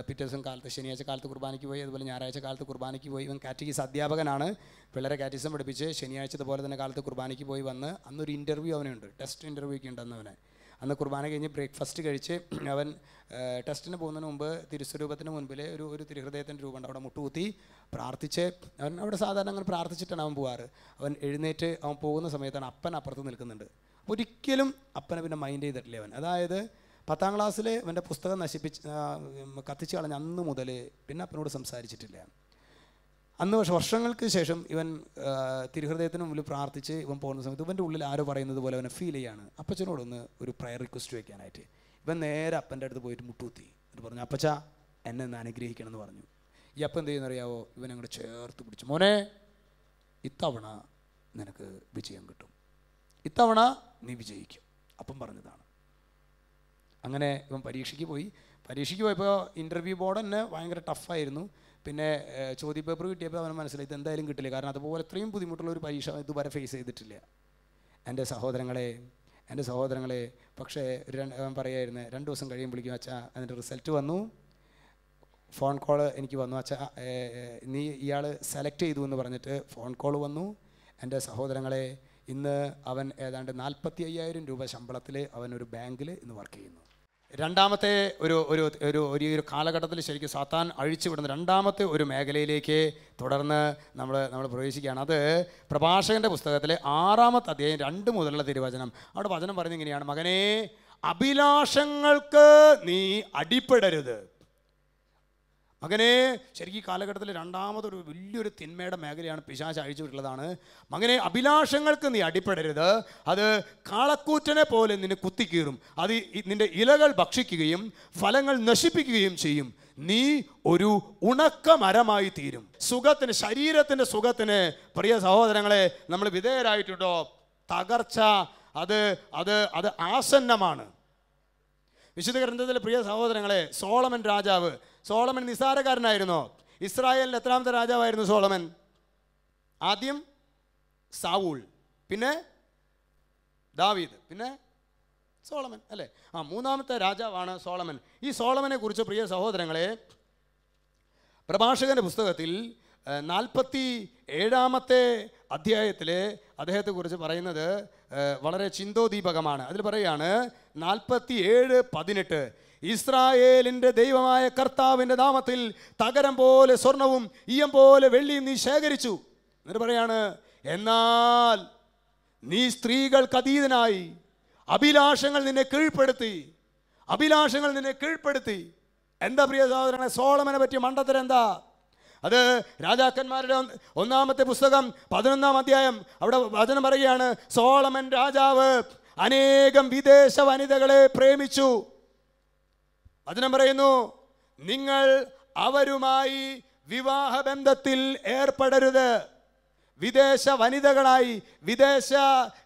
പിറ്റേ ദിവസം കാലത്ത് ശനിയാഴ്ച കാലത്ത് കുർബാനയ്ക്ക് പോയി, അതുപോലെ ഞായറാഴ്ച കാലത്ത് കുർബാനയ്ക്ക് പോയി. ഇവൻ കാറ്റഗീസ് അധ്യാപകനാണ്, പിള്ളേരെ കാറ്റഗിസം പഠിപ്പിച്ച് ശനിയാഴ്ച ഇതുപോലെ തന്നെ കാലത്ത് കുർബാനയ്ക്ക് പോയി വന്ന് അന്നൊരു ഇൻ്റർവ്യൂ അവനുണ്ട്, ടെസ്റ്റ് ഇൻ്റർവ്യൂ ഒക്കെ ഉണ്ടെന്ന് അവനെ. അന്ന് കുർബാന കഴിഞ്ഞ് ബ്രേക്ക്ഫാസ്റ്റ് കഴിച്ച് അവൻ ടെസ്റ്റിന് പോകുന്നതിന് മുമ്പ് തിരുസ്വരൂപത്തിന് മുൻപിൽ ഒരു തിരുഹൃദയത്തിൻ്റെ രൂപമുണ്ട്, അവിടെ മുട്ടുകുത്തി പ്രാർത്ഥിച്ച് അവൻ അവിടെ സാധാരണ അങ്ങനെ പ്രാർത്ഥിച്ചിട്ടാണ് അവൻ പോവാറ്. അവൻ എഴുന്നേറ്റ് അവൻ പോകുന്ന സമയത്താണ് അപ്പൻ അപ്പുറത്ത് നിൽക്കുന്നുണ്ട്. ഒരിക്കലും അപ്പനെ പിന്നെ മൈൻഡ് ചെയ്തിട്ടില്ല അവൻ. അതായത് 10ാം ക്ലാസ്സിൽ അവൻ്റെ പുസ്തകം കത്തിച്ച് കളഞ്ഞ അന്ന് മുതൽ പിന്നെ അപ്പനോട് സംസാരിച്ചിട്ടില്ല. അന്ന് പക്ഷേ വർഷങ്ങൾക്ക് ശേഷം ഇവൻ തിരുഹൃദയത്തിന് മുമ്പിൽ പ്രാർത്ഥിച്ച് ഇവൻ പോകുന്ന സമയത്ത് ഇവൻ്റെ ഉള്ളിൽ ആരോ പറയുന്നത് പോലെ അവനെ ഫീൽ ചെയ്യാണ്. അപ്പച്ചനോടൊന്ന് ഒരു പ്രയർ റിക്വസ്റ്റ് വയ്ക്കാനായിട്ട് ഇവൻ നേരെ അപ്പൻ്റെ അടുത്ത് പോയിട്ട് മുട്ടുകുത്തി എന്നിട്ട് പറഞ്ഞു, അപ്പച്ച എന്നെ ഒന്ന് അനുഗ്രഹിക്കണം എന്ന് പറഞ്ഞു. ഈ അപ്പം എന്ത് ചെയ്യുന്നറിയാവോ, ഇവൻ അങ്ങോട്ട് ചേർത്ത് പിടിച്ചു, മോനെ ഇത്തവണ നിനക്ക് വിജയം കിട്ടും, ഇത്തവണ നീ വിജയിക്കും, അപ്പം പറഞ്ഞതാണ്. അങ്ങനെ ഇവൻ പരീക്ഷയ്ക്ക് പോയപ്പോൾ ഇൻ്റർവ്യൂ ബോർഡ് തന്നെ ഭയങ്കര ടഫായിരുന്നു. പിന്നെ ചോദ്യപേപ്പർ കിട്ടിയപ്പോൾ അവന് മനസ്സിലായി ഇതെന്തായാലും കിട്ടില്ല, കാരണം അതുപോലെ ഇത്രയും ബുദ്ധിമുട്ടുള്ള ഒരു പരീക്ഷ ഇതുവരെ ഫേസ് ചെയ്തിട്ടില്ല. എൻ്റെ സഹോദരങ്ങളെ പക്ഷേ അവൻ പറയായിരുന്നു 2 ദിവസം കഴിയുമ്പോഴേക്കും അച്ഛാ അതിൻ്റെ റിസൾട്ട് വന്നു, ഫോൺ കോൾ എനിക്ക് വന്നു, അച്ഛാ നീ ഇയാൾ സെലക്ട് ചെയ്തു എന്ന് പറഞ്ഞിട്ട് ഫോൺ കോൾ വന്നു. എൻ്റെ സഹോദരങ്ങളെ ഇന്ന് അവൻ ഏതാണ്ട് 45,000 രൂപ ശമ്പളത്തിൽ അവനൊരു ബാങ്കിൽ ഇന്ന് വർക്ക് ചെയ്യുന്നു. രണ്ടാമത്തെ ഒരു കാലഘട്ടത്തിൽ ശരിക്കും സാത്താൻ അഴിച്ചുവിടുന്ന രണ്ടാമത്തെ ഒരു മേഖലയിലേക്ക് തുടർന്ന് നമ്മൾ പ്രവേശിക്കുകയാണ്. അത് പ്രഭാഷകൻ്റെ പുസ്തകത്തിലെ 6-ാമത്തെ അധ്യായം 2 മുതലുള്ള തിരുവചനം. അവിടെ വചനം പറയുന്നത് ഇങ്ങനെയാണ്, മകനേ അഭിലാഷങ്ങൾക്ക് നീ അടിപ്പെടരുത്. മകനെ ശരിക്കും ഈ കാലഘട്ടത്തിൽ രണ്ടാമതൊരു വലിയൊരു തിന്മയുടെ മേഖലയാണ് പിശാച് അഴിച്ചുവിട്ടുള്ളതാണ്. മകനെ അഭിലാഷങ്ങൾക്ക് നീ അടിപ്പെടരുത്, അത് കാളക്കൂറ്റനെ പോലെ നിന്നെ കുത്തിക്കീറും, അത് നിന്റെ ഇലകൾ ഭക്ഷിക്കുകയും ഫലങ്ങൾ നശിപ്പിക്കുകയും ചെയ്യും, നീ ഒരു ഉണക്ക മരമായി തീരും. സുഖത്തിന്, ശരീരത്തിൻ്റെ സുഖത്തിന് പ്രിയ സഹോദരങ്ങളെ നമ്മൾ വിധേയരായിട്ടുണ്ടോ? തകർച്ച അത് അത് അത് ആസന്നമാണ്. വിശുദ്ധ ഗ്രന്ഥത്തിലെ പ്രിയ സഹോദരങ്ങളെ, സോളമൻ നിസ്സാരക്കാരനായിരുന്നോ? ഇസ്രായേലിൻ്റെ എത്രാമത്തെ രാജാവായിരുന്നു സോളമൻ? ആദ്യം സാവൂൾ, പിന്നെ ദാവീദ്, പിന്നെ സോളമൻ അല്ലേ? 3-ാമത്തെ രാജാവാണ് സോളമൻ. ഈ സോളമനെ കുറിച്ച് പ്രിയ സഹോദരങ്ങളെ പ്രഭാഷകന്റെ പുസ്തകത്തിൽ 47-ാമത്തെ അധ്യായത്തിൽ അദ്ദേഹത്തെക്കുറിച്ച് പറയുന്നത് വളരെ ചിന്തോദീപകമാണ്. അതിൽ പറയുകയാണ് 47:18 ഇസ്രായേലിൻ്റെ ദൈവമായ കർത്താവിൻ്റെ നാമത്തിൽ തകരം പോലെ സ്വർണവും ഈയം പോലെ വെള്ളിയും നീ ശേഖരിച്ചു. എന്നിട്ട് പറയാണ്, എന്നാൽ നീ സ്ത്രീകൾക്ക് അതീതനായി, അഭിലാഷങ്ങൾ നിന്നെ കീഴ്പ്പെടുത്തി. എന്താ പ്രിയ സഹോദരങ്ങളെ സോളമനെ പറ്റിയ മണ്ടത്തരം എന്താ? അത് രാജാക്കന്മാരുടെ 1-ാമത്തെ പുസ്തകം 11-ാം അധ്യായം. അവിടെ വചനം പറയുകയാണ്, സോളമൻ രാജാവ് അനേകം വിദേശ വനിതകളെ പ്രേമിച്ചു. വചനം പറയുന്നു, നിങ്ങൾ അവരുമായി വിവാഹബന്ധത്തിൽ ഏർപ്പെടരുത്. വിദേശ വനിതകളായി, വിദേശ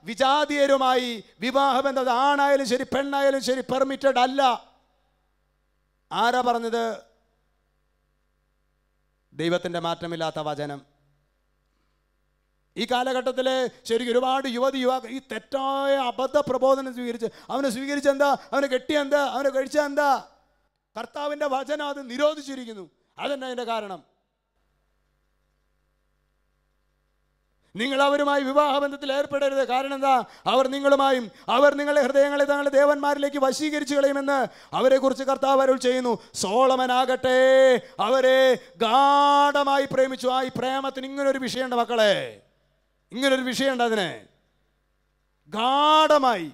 വിജാതീയരുമായി വിവാഹബന്ധം, ആണായാലും ശരി പെണ്ണായാലും ശരി പെർമിറ്റഡ് അല്ല. ആരാ പറഞ്ഞത്? ദൈവത്തിൻ്റെ മാറ്റമില്ലാത്ത വചനം. ഈ കാലഘട്ടത്തിൽ ശരിക്കും ഒരുപാട് യുവാക്കൾ ഈ തെറ്റായ അബദ്ധ പ്രബോധനം സ്വീകരിച്ച് എന്താ, അവനെ കെട്ടിയെന്താ, അവനെ കഴിച്ചെന്താ? കർത്താവിൻ്റെ വചനം അത് നിരോധിച്ചിരിക്കുന്നു. അതെന്നെ അതിൻ്റെ കാരണം. നിങ്ങൾ അവരുമായി വിവാഹബന്ധത്തിൽ ഏർപ്പെടരുത്. കാരണം എന്താ? അവർ നിങ്ങളുടെ ഹൃദയങ്ങളെ തങ്ങളുടെ ദേവന്മാരിലേക്ക് വശീകരിച്ചു കളയുമെന്ന് അവരെക്കുറിച്ച് കർത്താവ് അരുൾ ചെയ്യുന്നു. സോളമനാകട്ടെ അവരെ ഗാഢമായി പ്രേമിച്ചു. ഈ പ്രേമത്തിന് ഇങ്ങനൊരു വിഷയമുണ്ട് മക്കളെ, ഇങ്ങനൊരു വിഷയമുണ്ട്. അതിന് ഗാഢമായി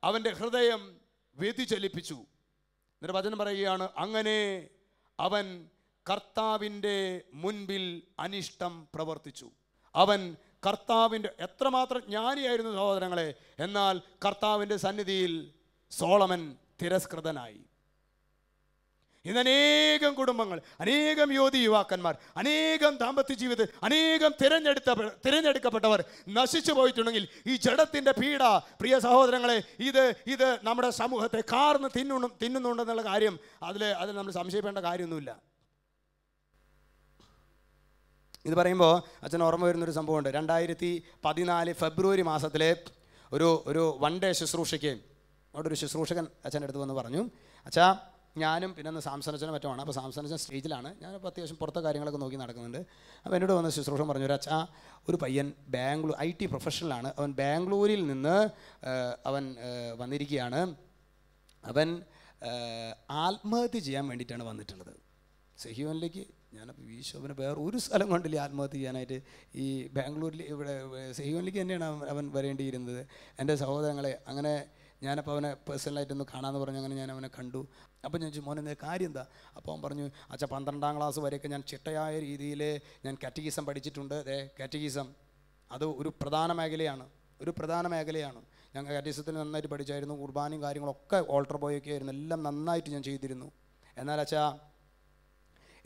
അവൻ്റെ ഹൃദയം വ്യതിചലിപ്പിച്ചു. എന്നിട്ട് വചനം പറയുകയാണ്, അങ്ങനെ അവൻ കർത്താവിൻ്റെ മുൻപിൽ അനിഷ്ടം പ്രവർത്തിച്ചു. അവൻ കർത്താവിൻ്റെ എത്രമാത്രം ജ്ഞാനിയായിരുന്നു സഹോദരങ്ങളെ, എന്നാൽ കർത്താവിൻ്റെ സന്നിധിയിൽ സോളമൻ തിരസ്കൃതനായി. ഇന്ന് അനേകം കുടുംബങ്ങൾ, അനേകം യുവാക്കന്മാർ, അനേകം ദാമ്പത്യ ജീവിതത്തിൽ അനേകം തിരഞ്ഞെടുക്കപ്പെട്ടവർ നശിച്ചു പോയിട്ടുണ്ടെങ്കിൽ ഈ ജഡത്തിൻ്റെ പീഡ പ്രിയ സഹോദരങ്ങളെ ഇത് നമ്മുടെ സമൂഹത്തെ കാർന്ന് തിന്നുന്നുണ്ടെന്നുള്ള കാര്യം അതിൽ നമ്മൾ സംശയിക്കേണ്ട കാര്യമൊന്നുമില്ല. ഇത് പറയുമ്പോൾ അച്ഛൻ ഓർമ്മ വരുന്നൊരു സംഭവമുണ്ട്. 2014 ഫെബ്രുവരി മാസത്തിലെ ഒരു വൺ ഡേ ശുശ്രൂഷയ്ക്ക് അവിടെ ഒരു ശുശ്രൂഷകൻ അച്ഛൻ്റെ അടുത്ത് വന്ന് പറഞ്ഞു, അച്ഛാ ഞാനും പിന്നെ ഒന്ന് സാംസനച്ചനും മറ്റുമാണ്. അപ്പോൾ സാംസനച്ചൻ സ്റ്റേജിലാണ്, ഞാനിപ്പോൾ അത്യാവശ്യം പുറത്തെ കാര്യങ്ങളൊക്കെ നോക്കി നടക്കുന്നുണ്ട്. അപ്പോൾ എന്നോട് വന്ന ശുശ്രൂഷൻ പറഞ്ഞു, ഒരു അച്ഛാ ഒരു പയ്യൻ ബാംഗ്ലൂർ IT പ്രൊഫഷണലാണ്, അവൻ ബാംഗ്ലൂരിൽ നിന്ന് അവൻ വന്നിരിക്കുകയാണ്, അവൻ ആത്മഹത്യ ചെയ്യാൻ വേണ്ടിയിട്ടാണ് വന്നിട്ടുള്ളത് സെഹിയോനിലേക്ക്. ഞാനപ്പോൾ ഈശോവിന് വേറെ ഒരു സ്ഥലം കൊണ്ടില്ല ആത്മഹത്യ ചെയ്യാനായിട്ട്. ഈ ബാംഗ്ലൂരിൽ ഇവിടെ സെഹിയോനിലേക്ക് തന്നെയാണ് അവൻ വരേണ്ടിയിരുന്നത്. എൻ്റെ സഹോദരങ്ങളെ, അങ്ങനെ ഞാനപ്പോൾ അവനെ പേഴ്സണലായിട്ടൊന്ന് കാണാമെന്ന് പറഞ്ഞു. അങ്ങനെ ഞാൻ അവനെ കണ്ടു. അപ്പോൾ ഞാൻ ചോദിച്ചു, മോനെ കാര്യം എന്താ? അപ്പോൾ അവൻ പറഞ്ഞു, അച്ഛാ 12ാം ക്ലാസ് വരെയൊക്കെ ഞാൻ ചിട്ടയായ രീതിയിൽ ഞാൻ കാറ്റഗിസം പഠിച്ചിട്ടുണ്ട്. കാറ്റഗിസം അത് ഒരു പ്രധാന മേഖലയാണ്. ഞാൻ കാറ്റഗിസത്തിൽ നന്നായിട്ട് പഠിച്ചായിരുന്നു. കുർബാനയും കാര്യങ്ങളൊക്കെ ഓൾട്ടർ ബോയൊക്കെ ആയിരുന്നു, എല്ലാം നന്നായിട്ട് ഞാൻ ചെയ്തിരുന്നു. എന്നാൽ അച്ഛാ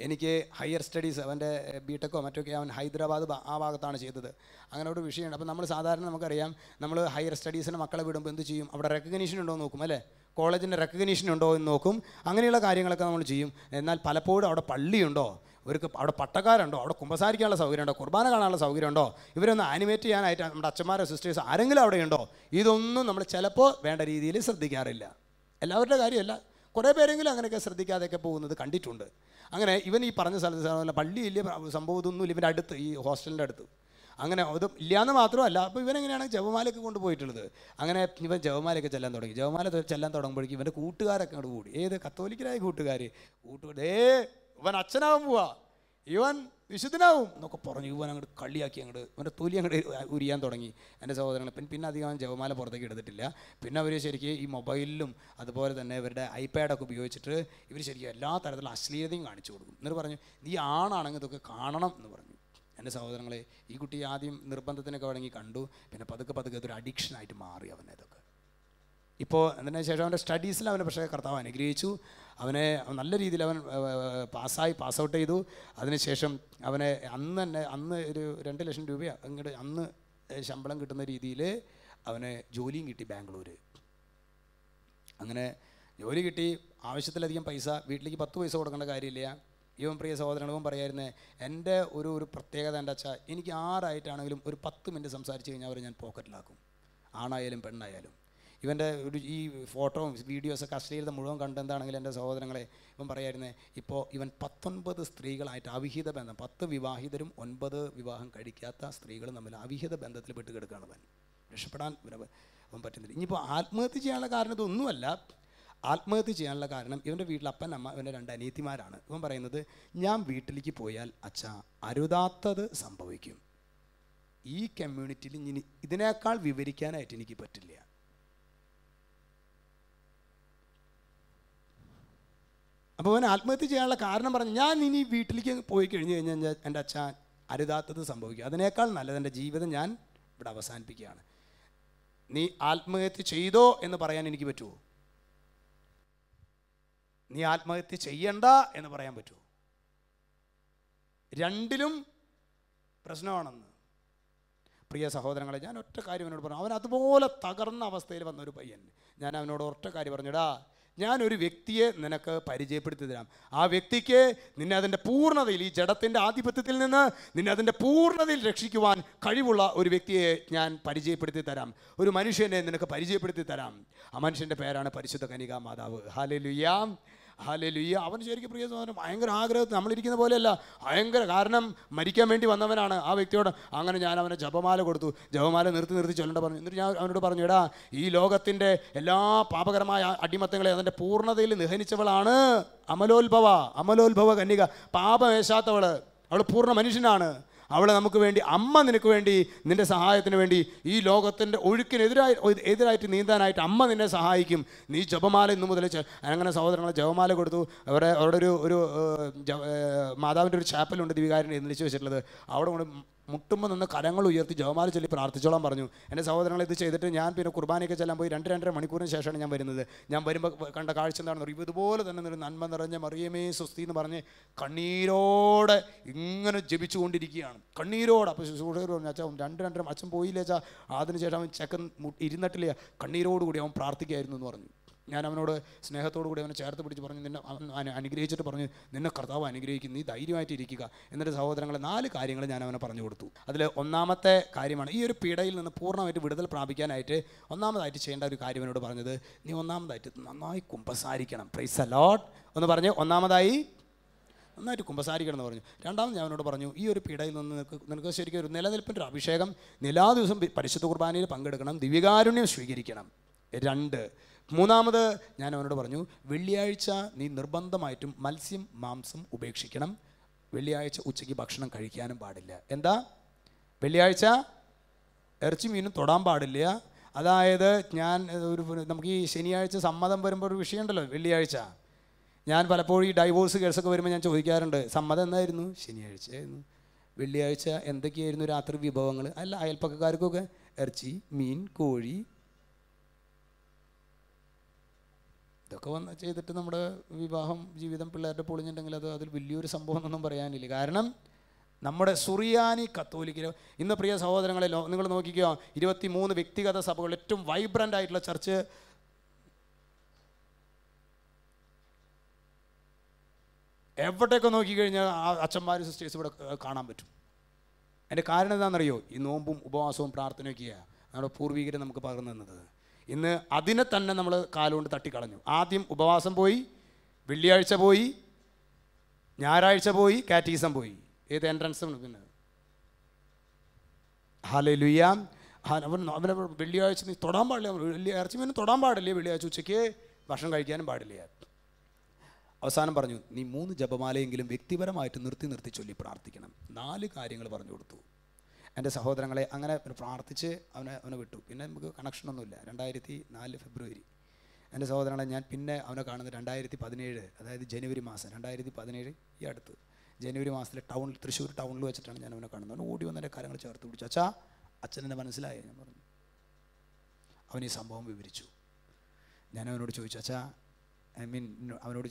എനിക്ക് ഹയർ സ്റ്റഡീസ് അവൻ്റെ ബിടെക്കോ മറ്റൊക്കെ അവൻ ഹൈദരാബാദ് ആ ഭാഗത്താണ് ചെയ്തത്. അങ്ങനെ ഒരു വിഷയമുണ്ട്. അപ്പോൾ നമ്മൾ സാധാരണ നമുക്കറിയാം, നമ്മൾ ഹയർ സ്റ്റഡീസിന് മക്കളെ വിടുമ്പോൾ എന്ത് ചെയ്യും? അവിടെ റെക്കഗ്നീഷൻ ഉണ്ടോ എന്ന് നോക്കും, അല്ലേ? കോളേജിൻ്റെ റെക്കഗ്നീഷൻ ഉണ്ടോ എന്ന് നോക്കും. അങ്ങനെയുള്ള കാര്യങ്ങളൊക്കെ നമ്മൾ ചെയ്യും. എന്നാൽ പലപ്പോഴും അവിടെ പള്ളിയുണ്ടോ, ഇവർക്ക് അവിടെ പട്ടക്കാരുണ്ടോ, അവിടെ കുമ്പസാരിക്കാനുള്ള സൗകര്യമുണ്ടോ, കുർബാന കാണാനുള്ള സൗകര്യമുണ്ടോ, ഇവരൊന്ന് ആനിമേറ്റ് ചെയ്യാനായിട്ട് നമ്മുടെ അച്ഛന്മാരോ സിസ്റ്റേഴ്സ് ആരെങ്കിലും അവിടെ ഉണ്ടോ, ഇതൊന്നും നമ്മൾ ചിലപ്പോൾ വേണ്ട രീതിയിൽ ശ്രദ്ധിക്കാറില്ല. എല്ലാവരുടെ കാര്യമല്ല, കുറേ പേരെങ്കിലും അങ്ങനെയൊക്കെ ശ്രദ്ധിക്കാതെയൊക്കെ പോകുന്നത് കണ്ടിട്ടുണ്ട്. അങ്ങനെ ഇവൻ ഈ പറഞ്ഞ സ്ഥലത്ത് പള്ളിയില്ല, സംഭവം ഇതൊന്നുമില്ല ഇവൻ്റെ അടുത്ത്, ഈ ഹോസ്റ്റലിൻ്റെ അടുത്ത്. അങ്ങനെ അത് ഇല്ലയെന്ന് മാത്രമല്ല, അപ്പോൾ ഇവനെങ്ങനെയാണ് ജപമാലയൊക്കെ കൊണ്ടുപോയിട്ടുള്ളത്. അങ്ങനെ ഇവൻ ജപമാലയൊക്കെ ചെല്ലാൻ തുടങ്ങുമ്പോഴേക്കും ഇവൻ്റെ കൂട്ടുകാരൊക്കെ അങ്ങോട്ട് കൂടി. ഏത് കത്തോലിക്കരായ കൂട്ടുകാർ ഇവൻ അച്ഛനാവാൻ പോവാ, ഇവൻ വിശുദ്ധനാവും എന്നൊക്കെ പറഞ്ഞു. ഇവൻ അങ്ങോട്ട് കളിയാക്കി, ഇവൻ്റെ തൊലി അങ്ങോട്ട് ഉരിയാൻ തുടങ്ങി. എൻ്റെ സഹോദരങ്ങൾ പിന്നെ അധികം ജപമാല പുറത്തേക്ക് എടുത്തിട്ടില്ല. പിന്നെ അവർ ശരിക്കും ഈ മൊബൈലിലും അതുപോലെ തന്നെ ഇവരുടെ ഐപാഡൊക്കെ ഉപയോഗിച്ചിട്ട് ഇവർ ശരിക്കും എല്ലാ തരത്തിലുള്ള അശ്ലീലതയും കാണിച്ചു കൊടുക്കും. എന്നിട്ട് പറഞ്ഞു, നീ ആണാണെങ്കിൽ ഇതൊക്കെ കാണണം എന്ന് പറഞ്ഞു. എൻ്റെ സഹോദരങ്ങളെ, ഈ കുട്ടി ആദ്യം നിർബന്ധത്തിനൊക്കെ വഴങ്ങി കണ്ടു. പിന്നെ പതുക്കെ അതൊരു അഡിക്ഷനായിട്ട് മാറി അവനതൊക്കെ. ഇപ്പോൾ അതിന് ശേഷം അവൻ്റെ സ്റ്റഡീസിൽ അവനെ പക്ഷേ കർത്താവ് അനുഗ്രഹിച്ചു. അവനെ നല്ല രീതിയിൽ അവൻ പാസ് ഔട്ട് ചെയ്തു. അതിനുശേഷം അവനെ അന്ന് ഒരു 2 ലക്ഷം രൂപ അങ്ങോട്ട് അന്ന് ശമ്പളം കിട്ടുന്ന രീതിയിൽ അവന് ജോലിയും കിട്ടി ബാംഗ്ലൂർ. അങ്ങനെ ജോലി കിട്ടി, ആവശ്യത്തിലധികം പൈസ, വീട്ടിലേക്ക് 10 പൈസ കൊടുക്കേണ്ട കാര്യമില്ല. ഇവൻ പ്രിയ സഹോദരങ്ങളും പറയായിരുന്നേ, എൻ്റെ ഒരു പ്രത്യേകത എൻ്റെ അച്ഛാ, എനിക്ക് ആരായിട്ടാണെങ്കിലും ഒരു 10 മിനിറ്റ് സംസാരിച്ച് കഴിഞ്ഞാൽ അവരെ ഞാൻ പോക്കറ്റിലാക്കും, ആണായാലും പെണ്ണായാലും. ഇവൻ്റെ ഈ ഫോട്ടോയും വീഡിയോസൊക്കെ അശ്ലീലത മുഴുവൻ കണ്ടെന്താണെങ്കിലും എൻ്റെ സഹോദരങ്ങളെ, ഇവൻ പറയായിരുന്നേ, ഇപ്പോൾ ഇവൻ 19 സ്ത്രീകളായിട്ട് അവിഹിത ബന്ധം, 10 വിവാഹിതരും 9 വിവാഹം കഴിക്കാത്ത സ്ത്രീകളും തമ്മിൽ അവിഹിത ബന്ധത്തിൽ പെട്ട് കിടക്കുകയാണ്. അവൻ രക്ഷപ്പെടാൻ അവൻ പറ്റുന്നില്ല. ഇനിയിപ്പോൾ ആത്മഹത്യ ചെയ്യാനുള്ള കാരണം ഇതൊന്നുമല്ല. ആത്മഹത്യ ചെയ്യാനുള്ള കാരണം ഇവൻ്റെ വീട്ടിൽ അപ്പൻ അമ്മ ഇവൻ്റെ 2 അനിയത്തിമാരാണ്. ഇവൻ പറയുന്നത്, ഞാൻ വീട്ടിലേക്ക് പോയാൽ അച്ഛാ അരുതാത്തത് സംഭവിക്കും. ഈ കമ്മ്യൂണിറ്റിയിൽ ഇനി ഇതിനേക്കാൾ വിവരിക്കാനായിട്ട് എനിക്ക് പറ്റില്ല. അപ്പോൾ അവൻ ആത്മഹത്യ ചെയ്യാനുള്ള കാരണം പറഞ്ഞു, ഞാൻ ഇനി വീട്ടിലേക്ക് പോയി കഴിഞ്ഞ് കഴിഞ്ഞാൽ എൻ്റെ അച്ഛൻ അരുതാത്തത് സംഭവിക്കും. അതിനേക്കാൾ നല്ലത് എൻ്റെ ജീവിതം ഞാൻ ഇവിടെ അവസാനിപ്പിക്കുകയാണ്. നീ ആത്മഹത്യ ചെയ്തോ എന്ന് പറയാൻ എനിക്ക് പറ്റുമോ? നീ ആത്മഹത്യ ചെയ്യണ്ട എന്ന് പറയാൻ പറ്റുമോ? രണ്ടിലും പ്രശ്നമാണെന്ന്. പ്രിയ സഹോദരങ്ങളെ, ഞാൻ ഒറ്റ കാര്യം അവനോട് പറഞ്ഞു. അവൻ അതുപോലെ തകർന്ന അവസ്ഥയിൽ വന്നൊരു പയ്യൻ. ഞാൻ അവനോട് ഒറ്റ കാര്യം പറഞ്ഞിടാ, ഞാനൊരു വ്യക്തിയെ നിനക്ക് പരിചയപ്പെടുത്തി തരാം. ആ വ്യക്തിക്ക് നിന്നെ അതിൻ്റെ പൂർണ്ണതയിൽ, ഈ ജഡത്തിൻ്റെ ആധിപത്യത്തിൽ നിന്ന് നിന്നെ അതിൻ്റെ പൂർണ്ണതയിൽ രക്ഷിക്കുവാൻ കഴിവുള്ള ഒരു വ്യക്തിയെ ഞാൻ പരിചയപ്പെടുത്തി തരാം. ഒരു മനുഷ്യനെ നിനക്ക് പരിചയപ്പെടുത്തി തരാം. ആ മനുഷ്യൻ്റെ പേരാണ് പരിശുദ്ധ കന്യകാ മാതാവ്. Hallelujah, hallelujah. അവൻ ശരിക്കും പ്രിയ സഹോദരൻ ഭയങ്കര ആഗ്രഹത്തിൽ, നമ്മളിരിക്കുന്ന പോലെയല്ല, ഭയങ്കര, കാരണം മരിക്കാൻ വേണ്ടി വന്നവനാണ് ആ വ്യക്തിയോട്. അങ്ങനെ ഞാൻ അവനെ ജപമാല കൊടുത്തു. ജപമാല നിർത്തി ചൊല്ലേണ്ട പറഞ്ഞു. എന്നിട്ട് ഞാൻ അവനോട് പറഞ്ഞു, എടാ, ഈ ലോകത്തിൻ്റെ എല്ലാ പാപകരമായ അടിമത്തങ്ങളെ അതിൻ്റെ പൂർണ്ണതയിൽ നിഹനിച്ചവളാണ് അമലോത്ഭവ കന്യക. പാപമേശാത്തവള്, അവൾ പൂർണ്ണ മനുഷ്യനാണ്. അവളെ നമുക്ക് വേണ്ടി, അമ്മ നിനക്ക് വേണ്ടി, നിൻ്റെ സഹായത്തിന് വേണ്ടി, ഈ ലോകത്തിൻ്റെ എതിരായിട്ട് നീന്താനായിട്ട് അമ്മ നിന്നെ സഹായിക്കും. നീ ജപമാല ഇന്നു മുതൽ. അങ്ങനെ സഹോദരങ്ങളെ ജപമാല കൊടുത്തു. അവിടെ ഒരു മാതാവിൻ്റെ ഒരു ചാപ്പലുണ്ട് ദിവികാരനെ എഴുന്നള്ളിച്ച് വെച്ചിട്ടുള്ളത്. അവിടെ കൊണ്ട് മുട്ടുമ്പോൾ നിന്ന് കരങ്ങൾ ഉയർത്തി ജപമാല ചൊല്ലി പ്രാർത്ഥിച്ചോളാൻ പറഞ്ഞു. എൻ്റെ സഹോദരങ്ങൾ ഇത് ചെയ്തിട്ട് ഞാൻ പിന്നെ കുർബാനയൊക്കെ ചെല്ലാൻ പോയി 2-2.5 മണിക്കൂറിന് ശേഷമാണ് ഞാൻ വരുന്നത്. ഞാൻ വരുമ്പോൾ കണ്ട കാഴ്ച എന്താണെന്ന് പറയും, ഇതുപോലെ തന്നെ ഒരു നന്മ നിറഞ്ഞ മറിയമേ സ്വസ്തി എന്ന് പറഞ്ഞ് കണ്ണീരോടെ ഇങ്ങനെ ജപിച്ചുകൊണ്ടിരിക്കുകയാണ്, കണ്ണീരോടെ. അപ്പോൾ ശുശ്രൂഷകർ പറഞ്ഞു, അച്ഛൻ 2-2.5 അച്ഛൻ പോയില്ലേ അച്ഛാ. അതിനുശേഷം അവൻ ചെക്കൻ ഇരുന്നിട്ടില്ല, കണ്ണീരോടുകൂടി അവൻ പ്രാർത്ഥിക്കുകയായിരുന്നു എന്ന് പറഞ്ഞു. ഞാൻ അവനോട് സ്നേഹത്തോടു കൂടി അവനെ ചേർത്ത് പിടിച്ച് പറഞ്ഞു, നിന്നെ അനുഗ്രഹിച്ചിട്ട് പറഞ്ഞു, നിന്നെ കർത്താവ് അനുഗ്രഹിക്കും, നീ ധൈര്യമായിട്ട് ഇരിക്കുക. എന്നിട്ട് സഹോദരങ്ങളെ 4 കാര്യങ്ങൾ ഞാൻ അവനെ പറഞ്ഞു കൊടുത്തു. അതിൽ ഒന്നാമത്തെ കാര്യമാണ്, ഈ ഒരു പീഡയിൽ നിന്ന് പൂർണ്ണമായിട്ട് വിടുതൽ പ്രാപിക്കാനായിട്ട് ഒന്നാമതായിട്ട് ചെയ്യേണ്ട ഒരു കാര്യം എന്നോട് പറഞ്ഞത്, നീ ഒന്നാമതായിട്ട് നന്നായി കുമ്പസാരിക്കണം. പ്രൈസ് ദി ലോർഡ് ഒന്ന് പറഞ്ഞ്, ഒന്നാമതായി നന്നായിട്ട് കുമ്പസാരിക്കണം എന്ന് പറഞ്ഞു. രണ്ടാമത് ഞാൻ അവനോട് പറഞ്ഞു, ഈ ഒരു പീഡയിൽ നിന്ന് നിനക്ക് ശരിക്കും ഒരു നിലനിൽപ്പിൻ്റെ ഒരു അഭിഷേകം, എല്ലാ ദിവസവും പരിശുദ്ധ കുർബാനയിൽ പങ്കെടുക്കണം, ദിവ്യകാരുണ്യം സ്വീകരിക്കണം. 2, മൂന്നാമത് ഞാൻ അവനോട് പറഞ്ഞു, വെള്ളിയാഴ്ച നീ നിർബന്ധമായിട്ടും മത്സ്യം മാംസം ഉപേക്ഷിക്കണം. വെള്ളിയാഴ്ച ഉച്ചയ്ക്ക് ഭക്ഷണം കഴിക്കാനും പാടില്ല. എന്താ? വെള്ളിയാഴ്ച ഇറച്ചി മീനും തൊടാൻ പാടില്ല. അതായത് ഞാൻ നമുക്ക് ഈ ശനിയാഴ്ച സമ്മതം വരുമ്പോൾ ഒരു വിഷയമുണ്ടല്ലോ, വെള്ളിയാഴ്ച. ഞാൻ പലപ്പോഴും ഈ ഡൈവോഴ്സ് കേസൊക്കെ വരുമ്പോൾ ഞാൻ ചോദിക്കാറുണ്ട്, സമ്മതം എന്നായിരുന്നു? ശനിയാഴ്ച ആയിരുന്നു. വെള്ളിയാഴ്ച എന്തൊക്കെയായിരുന്നു രാത്രി വിഭവങ്ങൾ? അല്ല, അയൽപ്പക്കക്കാർക്കൊക്കെ ഇറച്ചി, മീൻ, കോഴി, ഇതൊക്കെ ചെയ്തിട്ട് നമ്മുടെ വിവാഹം ജീവിതം പിള്ളേരുടെ പൊളിഞ്ഞിട്ടുണ്ടെങ്കിൽ അതിൽ വലിയൊരു സംഭവം ഒന്നും പറയാനില്ല. കാരണം നമ്മുടെ സുറിയാനി കത്തോലിക്കലോ ഇന്ന് പ്രിയ സഹോദരങ്ങളെ നിങ്ങൾ നോക്കിക്കോ, 23 വ്യക്തിഗത സഭകൾ, ഏറ്റവും വൈബ്രൻ്റ് ആയിട്ടുള്ള ചർച്ച് എവിടെയൊക്കെ നോക്കിക്കഴിഞ്ഞാൽ അച്ഛന്മാർ സിസ്റ്റേഴ്സ് ഇവിടെ കാണാൻ പറ്റും. അതിൻ്റെ കാരണം എന്താണെന്നറിയോ? ഈ നോമ്പും ഉപവാസവും പ്രാർത്ഥനയൊക്കെയാണ് നമ്മുടെ പൂർവികർ നമുക്ക് പകർന്നു തന്നത്. ഇന്ന് അതിനെ തന്നെ നമ്മൾ കാലുകൊണ്ട് തട്ടിക്കളഞ്ഞു. ആദ്യം ഉപവാസം പോയി, വെള്ളിയാഴ്ച പോയി, ഞായറാഴ്ച പോയി, കാറ്റീസം പോയി, ഏത് എൻട്രൻസും. പിന്നെ ഹല്ലേലൂയ. അവനെ വെള്ളിയാഴ്ച നീ തൊടാൻ പാടില്ല, ഇറച്ചി മീനും തൊടാൻ പാടില്ല, വെള്ളിയാഴ്ച ഉച്ചയ്ക്ക് ഭക്ഷണം കഴിക്കാനും പാടില്ല. അവസാനം പറഞ്ഞു, നീ 3 ജപമാലയെങ്കിലും വ്യക്തിപരമായിട്ട് നിർത്തി ചൊല്ലി പ്രാർത്ഥിക്കണം. 4 കാര്യങ്ങൾ പറഞ്ഞു കൊടുത്തു. എൻ്റെ സഹോദരങ്ങളെ അങ്ങനെ പ്രാർത്ഥിച്ച് അവനെ വിട്ടു. പിന്നെ നമുക്ക് കണക്ഷനൊന്നുമില്ല. 2004 ഫെബ്രുവരി എൻ്റെ സഹോദരങ്ങളെ ഞാൻ പിന്നെ അവനെ കാണുന്നത് 2017, അതായത് ജനുവരി മാസം 2017, ഈ അടുത്ത് ജനുവരി മാസത്തിലെ തൃശ്ശൂർ ടൗണിൽ വെച്ചിട്ടാണ് ഞാൻ അവനെ കാണുന്നത്. അവൻ ഓടി വന്നതിൻ്റെ കാര്യങ്ങൾ ചേർത്ത് പിടിച്ചു. അച്ഛനെന്നെ മനസ്സിലായി. ഞാൻ പറഞ്ഞു, അവൻ ഈ സംഭവം വിവരിച്ചു. ഞാൻ അവനോട് ചോദിച്ചു, അവനോട്